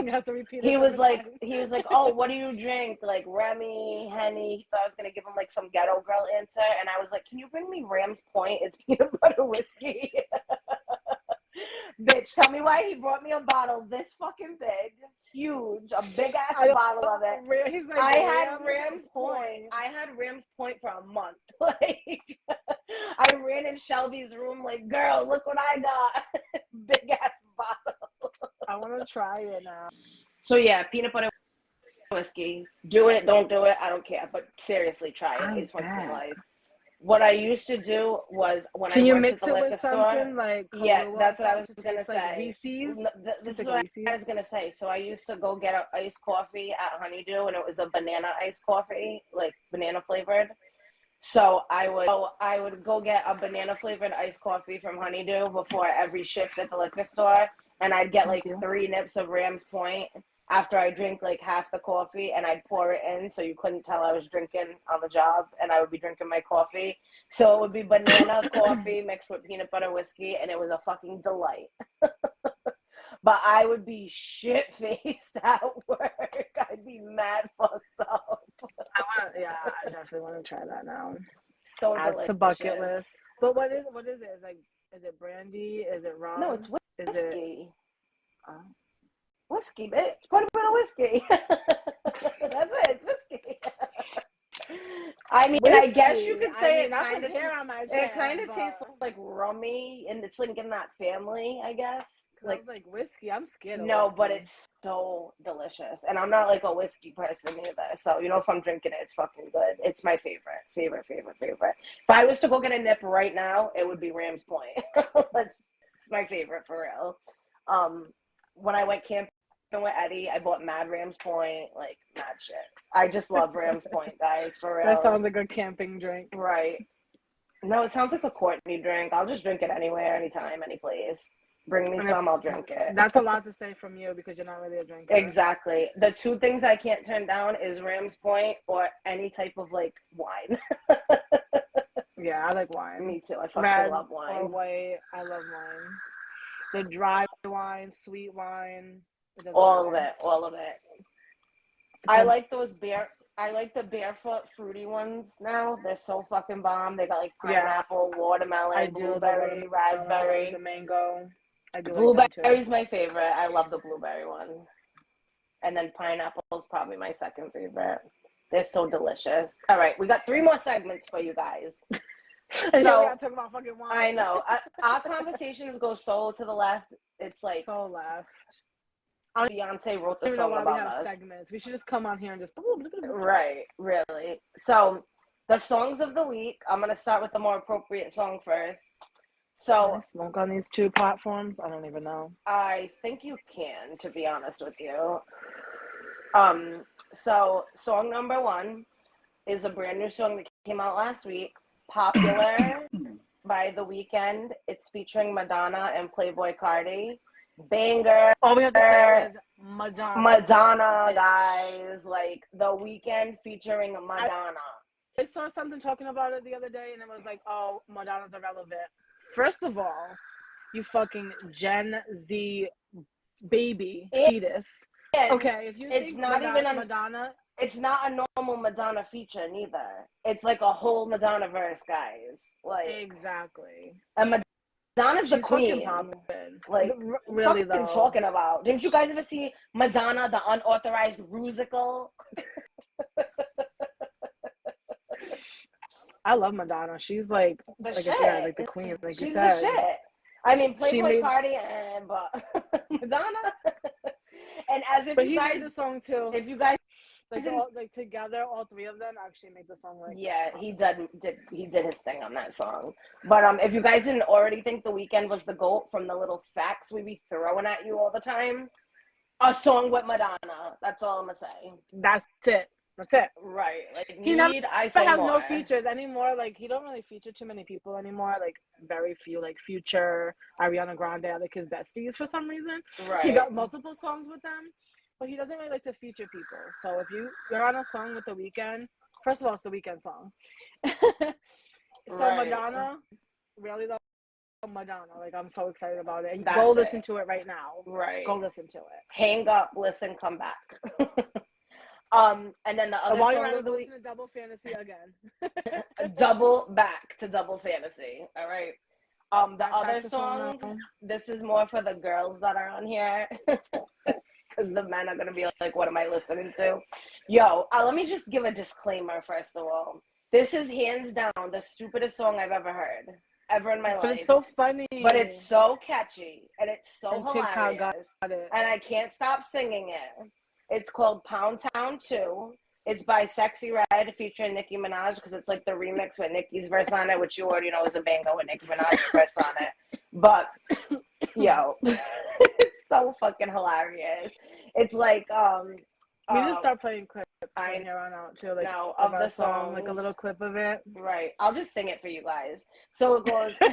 you have to repeat it. He was like, oh, what do you drink? Like Remy, Henny. So I was gonna give him like some ghetto girl answer, and I was like, can you bring me Rams Point? It's peanut butter whiskey. Bitch, tell me why he brought me a bottle this fucking big, huge, a big ass bottle of it. He's like, I had Rams Point. I had Rams Point for a month. Like, I ran in Shelby's room like, girl, look what I got. big ass bottle. I want to try it now. So yeah, peanut butter whiskey. Do it, don't do it, I don't care. But seriously, try it. It's once in a life. What I used to do was when I worked at the liquor store. Like Yeah, Kahlua that's what I stuff was to gonna taste say. like Reese's? This is Like what Reese's? I was gonna say. So I used to go get an iced coffee at Honeydew, and it was a banana iced coffee, like banana flavored. So I would go get a banana flavored iced coffee from Honeydew before every shift at the liquor store, and I'd get like 3 nips of Rams Point after I drink like half the coffee, and I'd pour it in so you couldn't tell I was drinking on the job, and I would be drinking my coffee. So it would be banana coffee mixed with peanut butter whiskey, and it was a fucking delight. But I would be shit-faced at work. I'd be mad fucked up. I definitely want to try that now. So add delicious. to bucket list. But what is it? It's like, is it brandy? Is it rum? No, it's whiskey. Is it whiskey, bitch? Quite a bit of whiskey. That's it. It's whiskey. I mean, whiskey. I guess you could say it kind of. It kind of tastes like rummy, and it's like in that family, I guess. Like whiskey. I'm scared of no, whiskey. but it's so delicious, and I'm not like a whiskey person either. So if I'm drinking it, it's fucking good. It's my favorite. If I was to go get a nip right now, it would be Rams Point. It's my favorite for real. When I went camping with Eddie, I bought mad Rams Point, like mad shit. I just love Rams Point, guys, for real. That sounds like a camping drink, right? No, it sounds like a Courtney drink. I'll just drink it anywhere, anytime, any place. Bring me some, I'll drink it. That's a lot to say from you because you're not really a drinker. Exactly. The 2 things I can't turn down is Rams Point or any type of like wine. Yeah, I like wine. Me too. I fucking love wine. Or white. I love wine. The dry wine, sweet wine. All of it. I like the barefoot fruity ones now. They're so fucking bomb. They got like pineapple, watermelon, blueberry, raspberry, the mango. Blueberry's my favorite. I love the blueberry one. And then pineapple is probably my second favorite. They're so delicious. All right, we got 3 more segments for you guys. So we gotta talk about fucking wine. I know. Our conversations go so to the left. It's like so left. Beyonce wrote the song about us. Segments. We should just come on here and just right, really. So the songs of the week. I'm gonna start with the more appropriate song first. So can I smoke on these 2 platforms? I don't even know. I think you can, to be honest with you. So song number 1 is a brand new song that came out last week. Popular by The Weeknd. It's featuring Madonna and Playboi Carti. Banger. All we have to say is Madonna. Madonna, guys. Like The Weeknd featuring Madonna. I saw something talking about it the other day, and it was like, oh, Madonna's irrelevant. First of all, you fucking Gen Z baby fetus. Okay, if you think not Madonna, it's not a normal Madonna feature neither. It's like a whole Madonna verse, guys. Like exactly. And Madonna's the queen. Like really though. Talking about. Didn't you guys ever see Madonna the Unauthorized Rusical? I love Madonna. She's like the queen, like she's you said. The shit. I mean, Playboi Carti, but Madonna. And as if you guys, made the song too. If you guys like together, all 3 of them actually make the song. Like he did his thing on that song. But if you guys didn't already think The Weeknd was the GOAT from the little facts we be throwing at you all the time, a song with Madonna. That's all I'm gonna say. That's it. That's it. Right. Like he has no features anymore. Like he don't really feature too many people anymore. Like very few. Like Future, Ariana Grande are like his besties for some reason. Right. He got multiple songs with them, but he doesn't really like to feature people. So if you're on a song with The Weeknd, first of all, it's The Weeknd song. So Madonna, really though, Madonna. Like I'm so excited about it. And go listen to it right now. Right. Go listen to it. Hang up, listen, come back. And then the other song of the week. To Double Fantasy again. Double back to Double Fantasy. All right. The other song. This is more for the girls that are on here, because the men are gonna be like, "What am I listening to?" Yo, let me just give a disclaimer first of all. This is hands down the stupidest song I've ever heard. ever in my But life. it's so funny. But it's so catchy and it's so And TikTok hilarious. got it. And I can't stop singing it. It's called Pound Town 2. It's by Sexy Red featuring Nicki Minaj because it's like the remix with Nicki's verse on it, which you already know is a banger with Nicki Minaj's verse on it. But yo, it's so fucking hilarious. It's like we need to start playing clips I from here on out too, like know of of our the song, like a songs. little clip of it. Right. I'll just sing it for you guys. So it goes no,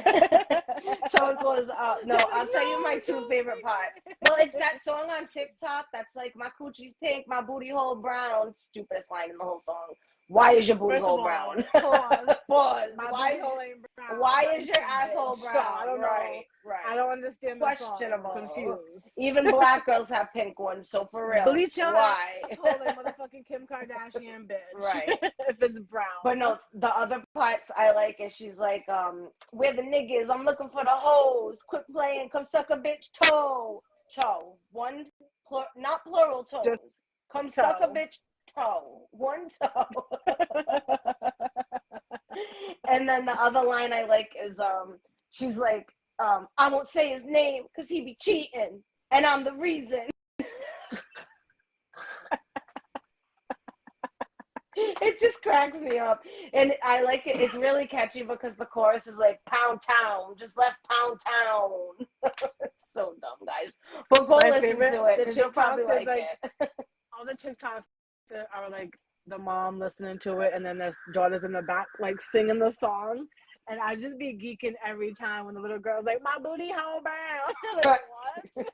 I'll tell you my two favorite parts. Well, it's that song on TikTok that's like, my coochie's pink, my booty hole brown. Stupidest line in the whole song. Why is your booty hole brown? Pause. Pause. My Why, booty hole ain't brown. why is your asshole Bitch. brown? I don't know. Right. I don't understand the Questionable. song. I'm confused. Even black girls have pink ones, so for real. Bleach your why? asshole like motherfucking Kim Kardashian bitch. Right. If it's brown. But no, the other parts I like is she's like, where the niggas, I'm looking for the hoes. Quit playing, come suck a bitch toe. Toe. One, not plural toes. Just come toe. suck a bitch toe. One toe. And then the other line I like is, she's like, I won't say his name because he be cheating. And I'm the reason. It just cracks me up. And I like it. It's really catchy because the chorus is like, Pound Town, just left Pound Town. It's so dumb, guys. But go listen to it because you'll probably like it. All the TikToks are like the mom listening to it and then there's daughters in the back like singing the song. And I just be geeking every time when the little girl's like, my booty hole brown. Like, what?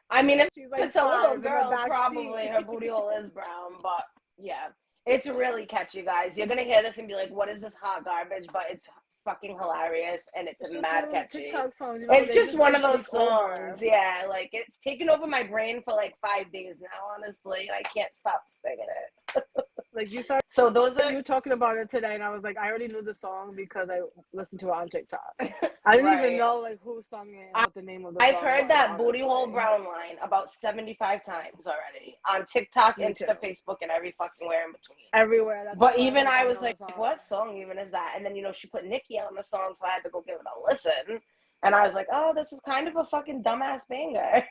I mean, if she's like, it's a little girl, probably probably her booty hole is brown. But yeah, it's really catchy, guys. You're going to hear this and be like, what is this hot garbage? But it's fucking hilarious and it's mad catchy. Song, you know, it's just one of those songs. Over. Yeah, like it's taken over my brain for like 5 days now, honestly. I can't stop singing it. Like you started, so those are you talking about it today, and I was like, I already knew the song because I listened to it on TikTok. I didn't even know like who sung it and what the name of the song I've heard was, that honestly. booty hole brown line about 75 times already on TikTok, Insta, Facebook, and every fucking where in between. Everywhere. That's but even I was like, what song even is that? And then she put Nicki on the song, so I had to go give it a listen. And I was like, oh, this is kind of a fucking dumbass banger.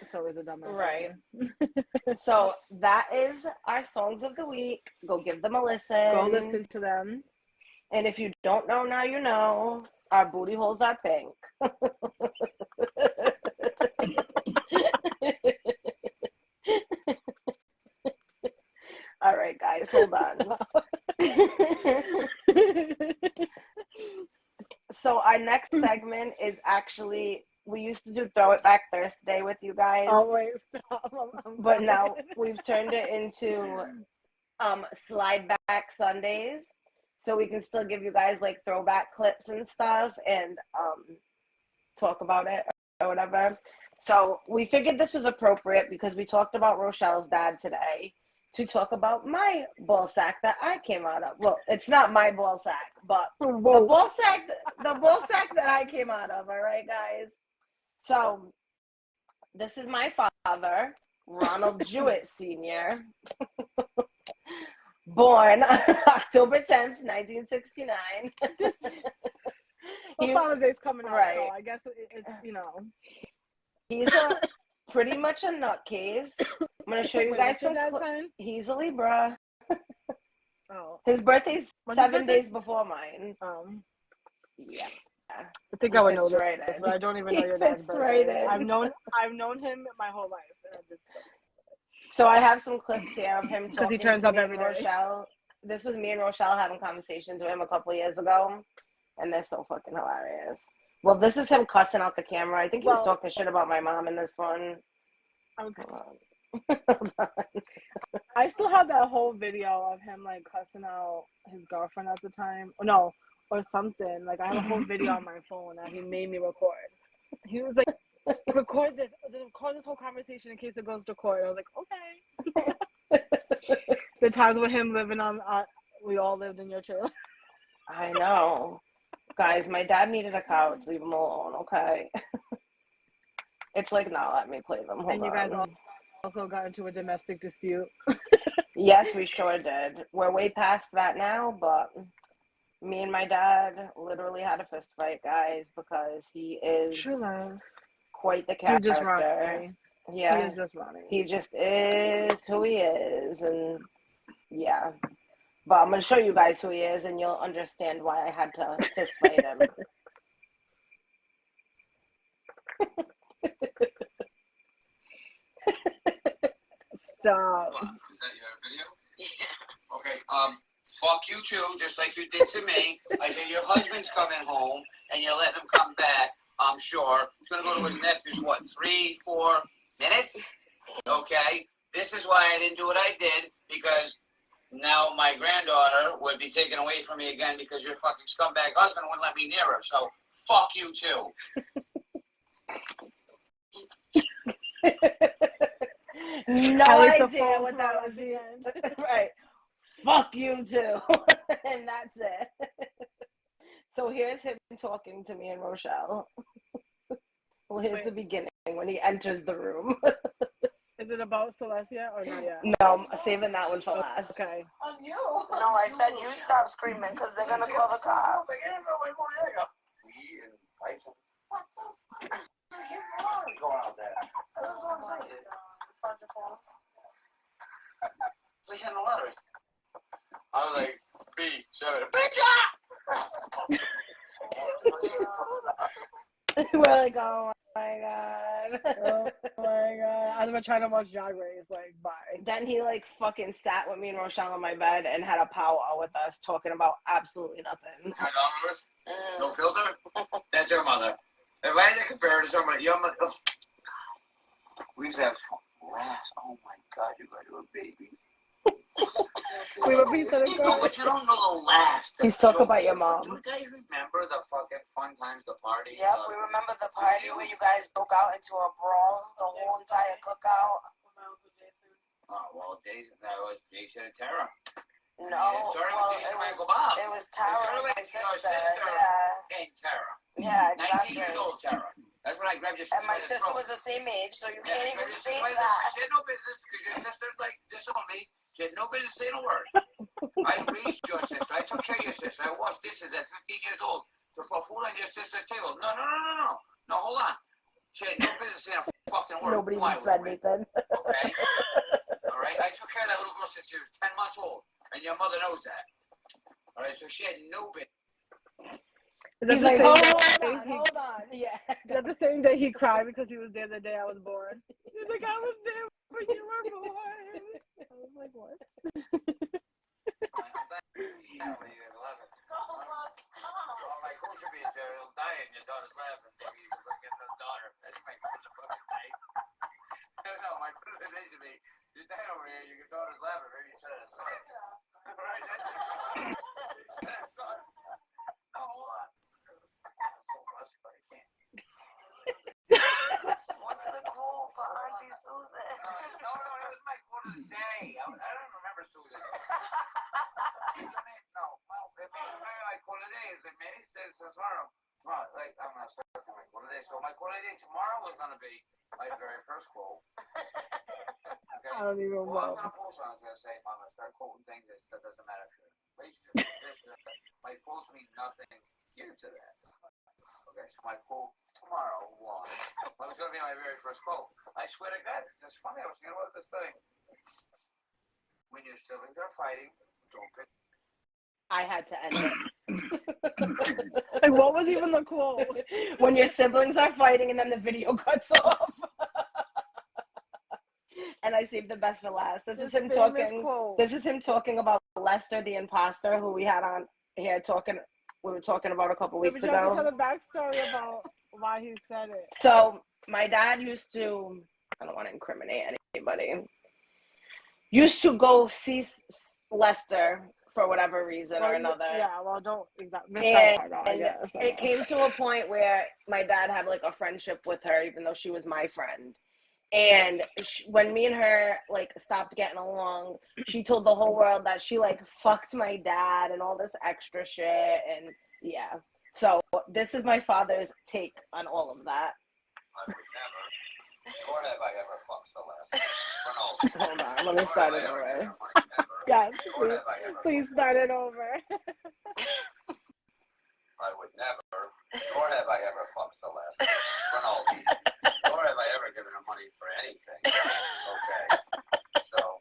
It's always a dumbass. Right. So that is our songs of the week. Go give them a listen. Go listen to them. And if you don't know, now you know. Our booty holes are pink. All right, guys, hold on. So our next segment is actually, we used to do Throw It Back Thursday with you guys. Oh, wait, stop. But now we've turned it into Slide Back Sundays. So we can still give you guys like throwback clips and stuff and talk about it or whatever. So we figured this was appropriate because we talked about Rochelle's dad today to talk about my ball sack that I came out of. Well, it's not my ball sack, but the ball sack that I came out of, all right, guys? So this is my father, Ronald Jewett Sr., born October 10th, 1969. Father's Day's coming up, right. So I guess it's, He's pretty much a nutcase. I'm going to show you guys some He's a Libra. Oh. His birthday's 7 days before mine. Yeah. I think I would know right this, but I don't even know your dad's birthday. Right. I've known him my whole life. So I have some clips here of him talking he turns to up me every and day. Rochelle. This was me and Rochelle having conversations with him a couple of years ago, and they're so fucking hilarious. Well, this is him cussing out the camera. I think he was talking shit about my mom in this one. Hold on. I still have that whole video of him like cussing out his girlfriend at the time. No, or something. Like I have a whole video on my phone that he made me record. He was like, record this whole conversation in case it goes to court. I was like, okay. The times with him living on we all lived in your trailer. I know. Guys, my dad needed a couch. Leave him alone, okay? It's like not let me play them. Hold and you on. guys also got into a domestic dispute. Yes, we sure did. We're way past that now, but Me and my dad literally had a fist fight, guys, because he is True love. quite the He's just character. Ronnie. He Yeah, is just Ronnie. he just is who he is, and yeah. But I'm gonna show you guys who he is, and you'll understand why I had to fist fight him. Stop. What? Is that your video? Yeah. Okay. Fuck you too, just like you did to me. I hear your husband's coming home, and you're letting him come back. I'm sure he's gonna go to his nephew's. What? 3-4 minutes? Okay. This is why I didn't do what I did, because now my granddaughter would be taken away from me again because your fucking scumbag husband wouldn't let me near her. So fuck you too. No idea what that was. The end. Right. Fuck you too. And that's it. So here's him talking to me and Rochelle. Well, here's the beginning when he enters the room. Is it about Celestia or not yet? No, I'm saving that one for last. Okay. On you. No, I said you stop screaming because they're gonna call the cops. I was like, B7. We're like, oh my god. Oh my god. I've been trying to watch Drag Race, like, bye. Then he like fucking sat with me and Rochelle on my bed and had a powwow with us talking about absolutely nothing. Anonymous? No filter? That's your mother. If I had to compare her to somebody, your mother. Oh. We used to have laughs. Oh my god, you guys were babies. We were piece of the No, but you don't know the laughs. He's talking about your mom. Do you guys remember the fucking fun times, the party? Yep, we remember the party where you guys broke out into a brawl, the whole entire cookout. Oh, well, Jason, that was Jason and Tara. No, well, it was Tara and my sister. Yeah. And Tara. Yeah, 19 exactly. years old, Tara. That's when I grabbed your sister. And my sister was the same age, so you can't even say that. that. She had no business because your sister, like, disowned me. She had no business saying a word. I raised your sister. I took care of your sister. I washed dishes at 15 years old to put food on your sister's table. No. No, hold on. She had no business saying a fucking word. Nobody even said anything. Okay? All right? I took care of that little girl since she was 10 months old. And your mother knows that. All right? So she had no business. He's like, hold on. Yeah. Is that the same day he cried because he was there the day I was born? He's like, I was there when you were born. I was like, what? My coach should be in jail. He'll die and your daughter's laughing. You look at the daughter. That's my motherfucking name. No, my brother said to me, you're dying over here, your daughter's laughing. Maybe you should have son. Right? That's son. No, hold on. What's the call for Auntie Susan? No, it was my quote of the day. I don't remember Susan. No, well, my quote of the day is that many says tomorrow. Well, like, I'm not starting my quote of the day. So my quote of the day tomorrow was going to be my very first quote. Okay? I don't even know. I'm going to post on. I was going to say, I'm going to start quoting things that doesn't matter to you. My quotes mean nothing here to that. Okay, so my quote tomorrow was going to be my very first quote. I swear to God, it's funny. I was thinking about this thing. When your siblings are fighting, don't pick. I had to end it. Like, what was even the quote? When your siblings are fighting and then the video cuts off. And I saved the best for last. This is him talking. Quote. This is him talking about Lester the imposter, who we had on here talking. We were talking about a couple weeks You have to ago. tell the backstory about why he said it. So my dad used to. I don't want to incriminate anybody. Used to go see Lester for whatever reason or another. Yeah, well, don't exactly miss And that part out, I guess. it came to a point where my dad had like a friendship with her, even though she was my friend. And when me and her like stopped getting along, she told the whole world that she like fucked my dad and all this extra shit. And yeah, so this is my father's take on all of that. I would never, nor have I ever fucked Celeste. Hold on, let me start it over. Yes, Nor have I ever. please start it over. I would never, nor have I ever fucked Celeste. Ronaldo. Nor have I ever given her money for anything. Okay. So,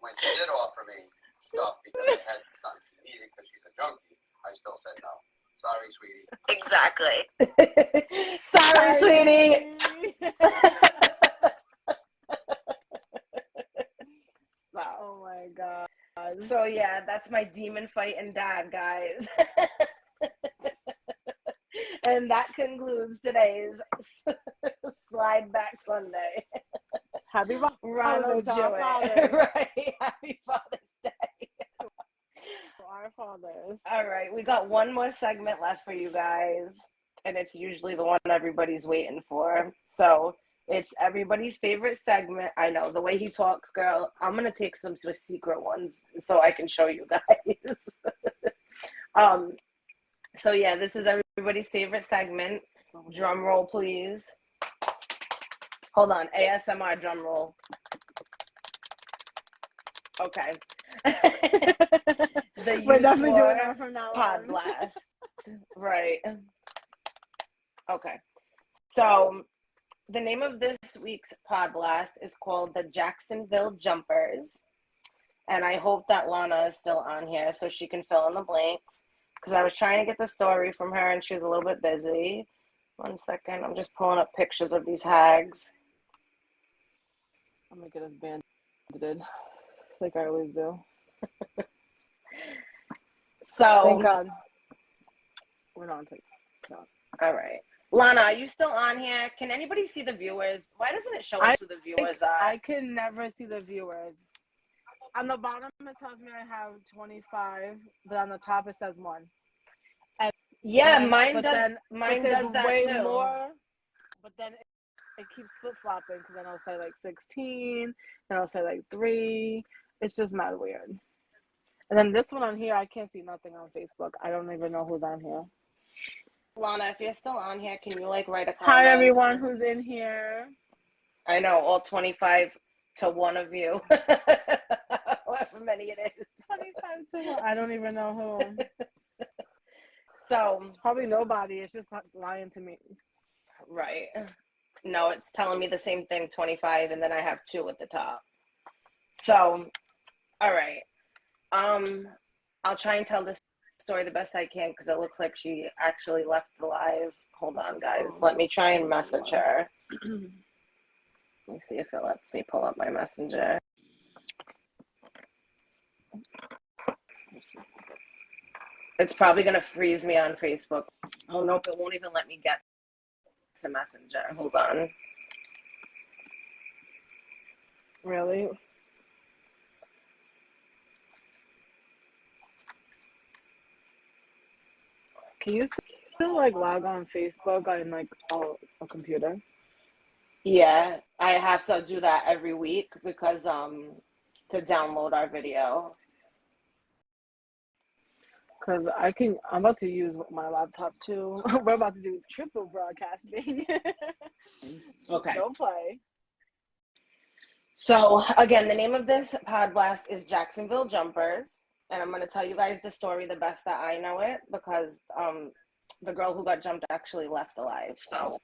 when she did offer me stuff because it had something she needed because she's a junkie, I still said no. Sorry, sweetie. Exactly. Sorry, sweetie. Oh my god. So yeah, that's my demon fighting dad, guys. And that concludes today's Slide Back Sunday. Happy Ronald Father's Day. Jewett. Right. Happy Father's Day. Our fathers. All right, we got one more segment left for you guys, and it's usually the one everybody's waiting for. So it's everybody's favorite segment. I know the way he talks, girl. I'm gonna take some secret ones so I can show you guys. So yeah, this is everybody's favorite segment. Drum roll, please. Hold on, ASMR drum roll. Okay. We're definitely doing that from now Pod on. Blast. Right. Okay. So the name of this week's Pod Blast is called the Jacksonville Jumpers. And I hope that Lana is still on here so she can fill in the blanks. Because I was trying to get the story from her and she was a little bit busy. 1 second. I'm just pulling up pictures of these hags. I'm gonna get us banded like I always do. So, thank God. We're not on TikTok. All right. Lana, are you still on here? Can anybody see the viewers? Why doesn't it show us who the viewers are? I can never see the viewers. On the bottom, it tells me I have 25, but on the top, it says 1. And yeah, then, mine does. Then, mine does that way too. More, but then it keeps flip flopping because then I'll say like 16, then I'll say like 3. It's just mad weird. And then this one on here, I can't see nothing on Facebook. I don't even know who's on here. Lana, if you're still on here, can you like write a comment? Hi everyone who's in here. I know, all 25 to 1 of you. However many it is. 25 to 1. I don't even know who. So probably nobody. It's just not lying to me. Right. No, it's telling me the same thing, 25, and then I have 2 at the top. So, all right. I'll try and tell this story the best I can because it looks like she actually left the live. Hold on, guys. Let me try and message her. Let me see if it lets me pull up my messenger. It's probably going to freeze me on Facebook. Oh, nope, it won't even let me get to Messenger. Hold on. Really? Can you still like log on Facebook on like a computer? Yeah, I have to do that every week because to download our video. Because I'm about to use my laptop too. We're about to do triple broadcasting. Okay. Don't play. So again, the name of this pod blast is Jacksonville Jumpers. And I'm going to tell you guys the story the best that I know it because the girl who got jumped actually left alive. So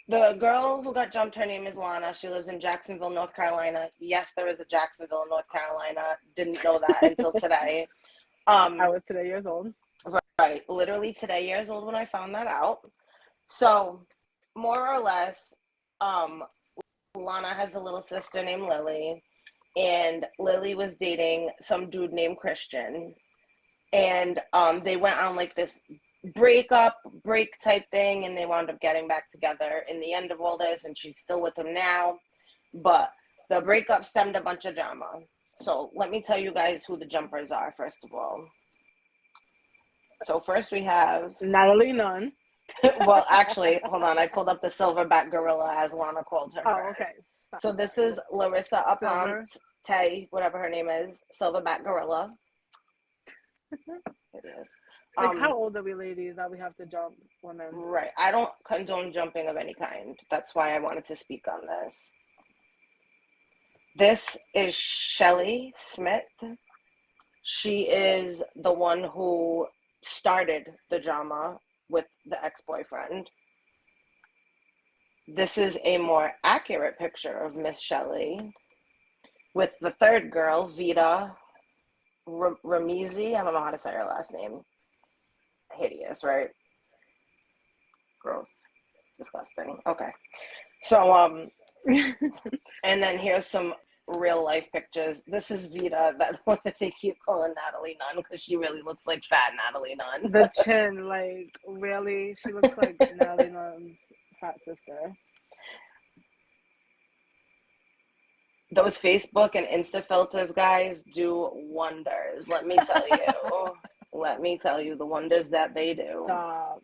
the girl who got jumped, her name is Lana. She lives in Jacksonville, North Carolina. Yes, there is a Jacksonville, North Carolina. Didn't know that until today. I was today years old. Right. Literally today years old when I found that out. So more or less, Lana has a little sister named Lily. And Lily was dating some dude named Christian. And they went on like this break type thing, and they wound up getting back together in the end of all this, and she's still with him now. But the breakup stemmed a bunch of drama. So let me tell you guys who the jumpers are, first of all. So first we have... Natalie Nunn. Well, actually, hold on. I pulled up the silverback gorilla, as Lana called her first. Okay. So this is Larissa Aponte, whatever her name is, silverback gorilla. It is. Like, how old are we ladies that we have to jump women? Right. I don't condone jumping of any kind. That's why I wanted to speak on this. This is Shelly Smith. She is the one who started the drama with the ex-boyfriend. This is a more accurate picture of Miss Shelley with the third girl, Vita Ramizi. I don't know how to say her last name. Hideous, right? Gross. Disgusting. Okay. So, and then here's some real life pictures. This is Vita, that one that they keep calling Natalie Nunn because she really looks like fat Natalie Nunn. The chin, like, really, she looks like Natalie Nunn's fat sister. Those Facebook and Insta filters, guys, do wonders. Let me tell you. Let me tell you the wonders that they do. Stop.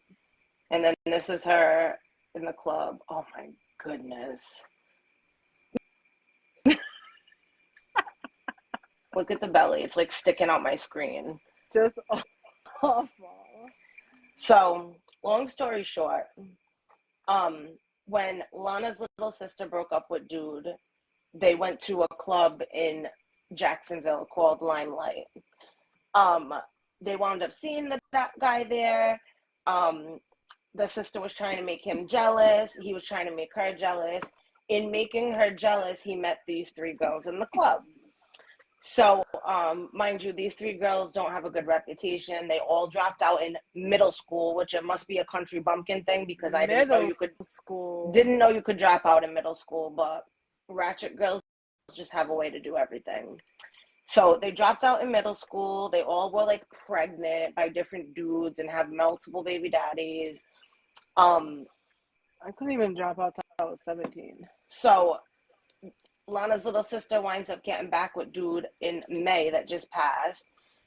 And then this is her in the club. Oh my goodness. Look at the belly. It's like sticking out my screen. Just awful. So, long story short, when Lana's little sister broke up with Dude, they went to a club in Jacksonville called Limelight. They wound up seeing that guy there. The sister was trying to make him jealous. He was trying to make her jealous. In making her jealous, he met these three girls in the club. So, mind you, these three girls don't have a good reputation. They all dropped out in middle school, which it must be a country bumpkin thing because I didn't know you could drop out in middle school, but ratchet girls just have a way to do everything. So they dropped out in middle school. They all were like pregnant by different dudes and have multiple baby daddies. I couldn't even drop out until I was 17. So Lana's little sister winds up getting back with Dude in May that just passed.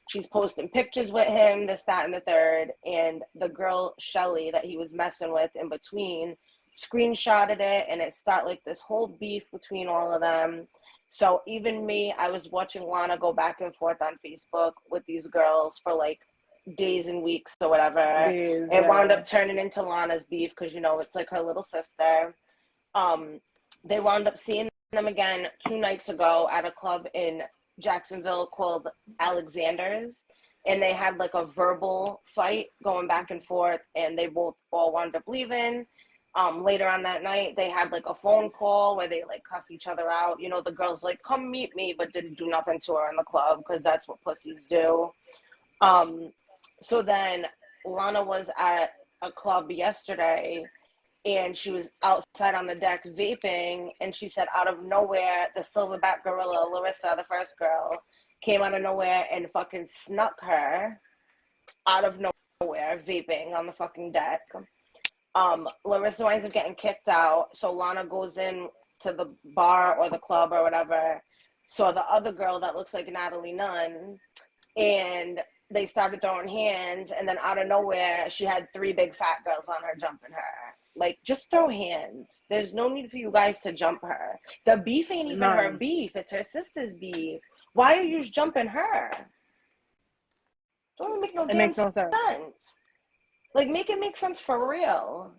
She's posting pictures with him, this, that, and the third. And the girl, Shelly, that he was messing with in between, screenshotted it, and it started like this whole beef between all of them. So even me, I was watching Lana go back and forth on Facebook with these girls for like days and weeks or whatever. It wound up turning into Lana's beef because, you know, it's like her little sister. They wound up seeing them again 2 nights ago at a club in Jacksonville called Alexander's, and they had like a verbal fight going back and forth, and they both all wound up leaving. Later on that night, they had like a phone call where they like cuss each other out. You know, the girls like, come meet me, but didn't do nothing to her in the club because that's what pussies do. So then Lana was at a club yesterday, and she was outside on the deck vaping, and she said out of nowhere, the silverback gorilla, Larissa, the first girl, came out of nowhere and fucking snuck her out of nowhere vaping on the fucking deck. Larissa winds up getting kicked out, so Lana goes in to the bar or the club or whatever, saw the other girl that looks like Natalie Nunn, and they started throwing hands, and then out of nowhere, she had 3 big fat girls on her jumping her. Like, just throw hands. There's no need for you guys to jump her. The beef ain't even her beef. It's her sister's beef. Why are you jumping her? Don't even make no damn sense. Like, make it make sense for real.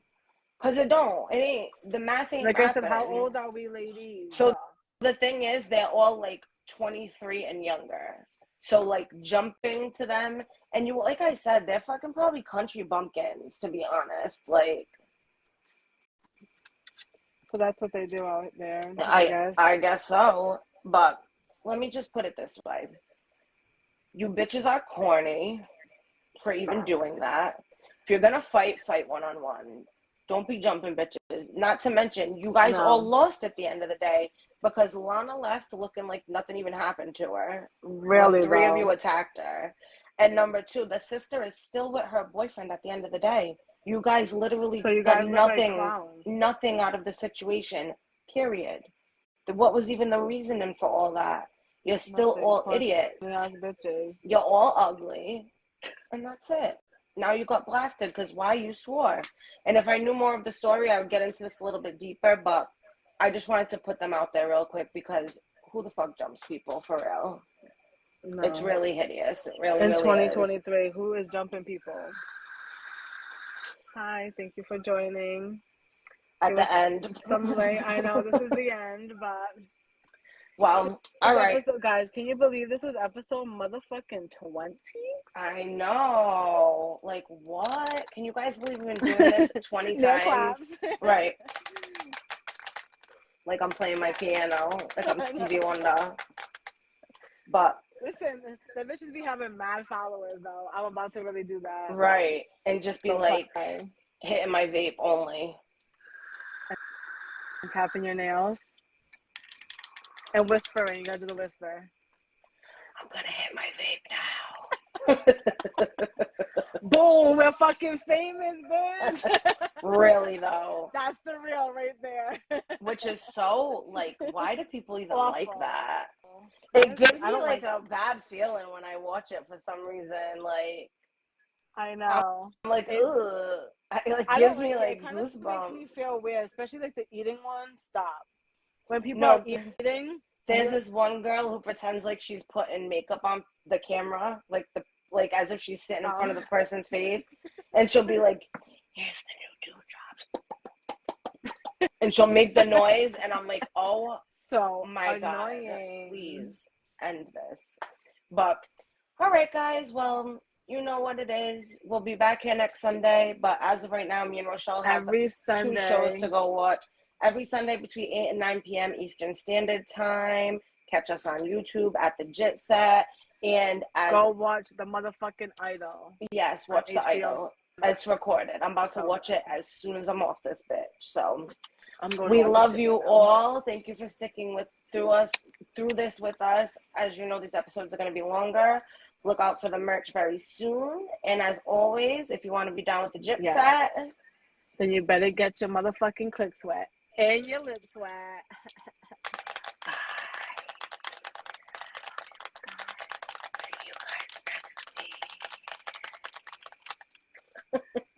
Because it don't. It ain't. The math ain't like mapping. I said, how old are we ladies? So the thing is, they're all like 23 and younger. So like jumping to them, and you, like I said, they're fucking probably country bumpkins, to be honest. Like, so that's what they do out there, I guess so. But let me just put it this way. You bitches are corny for even doing that. If you're gonna fight one-on-one. Don't be jumping bitches. Not to mention, you guys all lost at the end of the day because Lana left looking like nothing even happened to her. Really, 3 of you attacked her. And number 2, the sister is still with her boyfriend at the end of the day. You guys literally got nothing out of the situation, period. What was even the reasoning for all that? You're still all idiots. You're all ugly. And that's it. Now you got blasted because why? You swore. And if I knew more of the story, I would get into this a little bit deeper, but I just wanted to put them out there real quick because who the fuck jumps people for real? No. It's really hideous. It really, in really 2023, is. Who is jumping people? Hi, thank you for joining. At the end. Some way, I know this is the end, but Well, all right. Episode, guys, can you believe this was episode motherfucking 20? I know. Like, what? Can you guys believe we've been doing this 20 No times? claps. Right. Like I'm playing my piano. Like I'm Stevie Wonder. But listen, the bitches be having mad followers, though. I'm about to really do that. Right. And just be like hitting my vape only. And tapping your nails. And whispering. You gotta do the whisper. I'm gonna hit my vape now. Boom! We're fucking famous, bitch. Really though. That's the real right there. Which is so like, why do people even Awful. like that? It gives me like a it. bad feeling when I watch it for some reason. Like I know. I'm like, ugh. It gives me like goosebumps. Makes me feel weird, especially like the eating one. Stop. When people are eating. There's this one girl who pretends like she's putting makeup on the camera, like as if she's sitting in front of the person's face, and she'll be like, "Here's the new dewdrops," and she'll make the noise, and I'm like, "Oh, so my annoying. God, please end this." But all right, guys, well, you know what it is. We'll be back here next Sunday, but as of right now, me and Rochelle have every Sunday 2 shows to go watch. Every Sunday between 8 and 9 p.m. Eastern Standard Time. Catch us on YouTube at the Jit Set. And go watch the motherfucking Idol. Yes, watch the Idol. It's recorded. I'm about to watch it as soon as I'm off this bitch. So we love you all. Thank you for sticking through this with us. As you know, these episodes are going to be longer. Look out for the merch very soon. And as always, if you want to be down with the Jit Set, then you better get your motherfucking click sweat. And your lip sweat.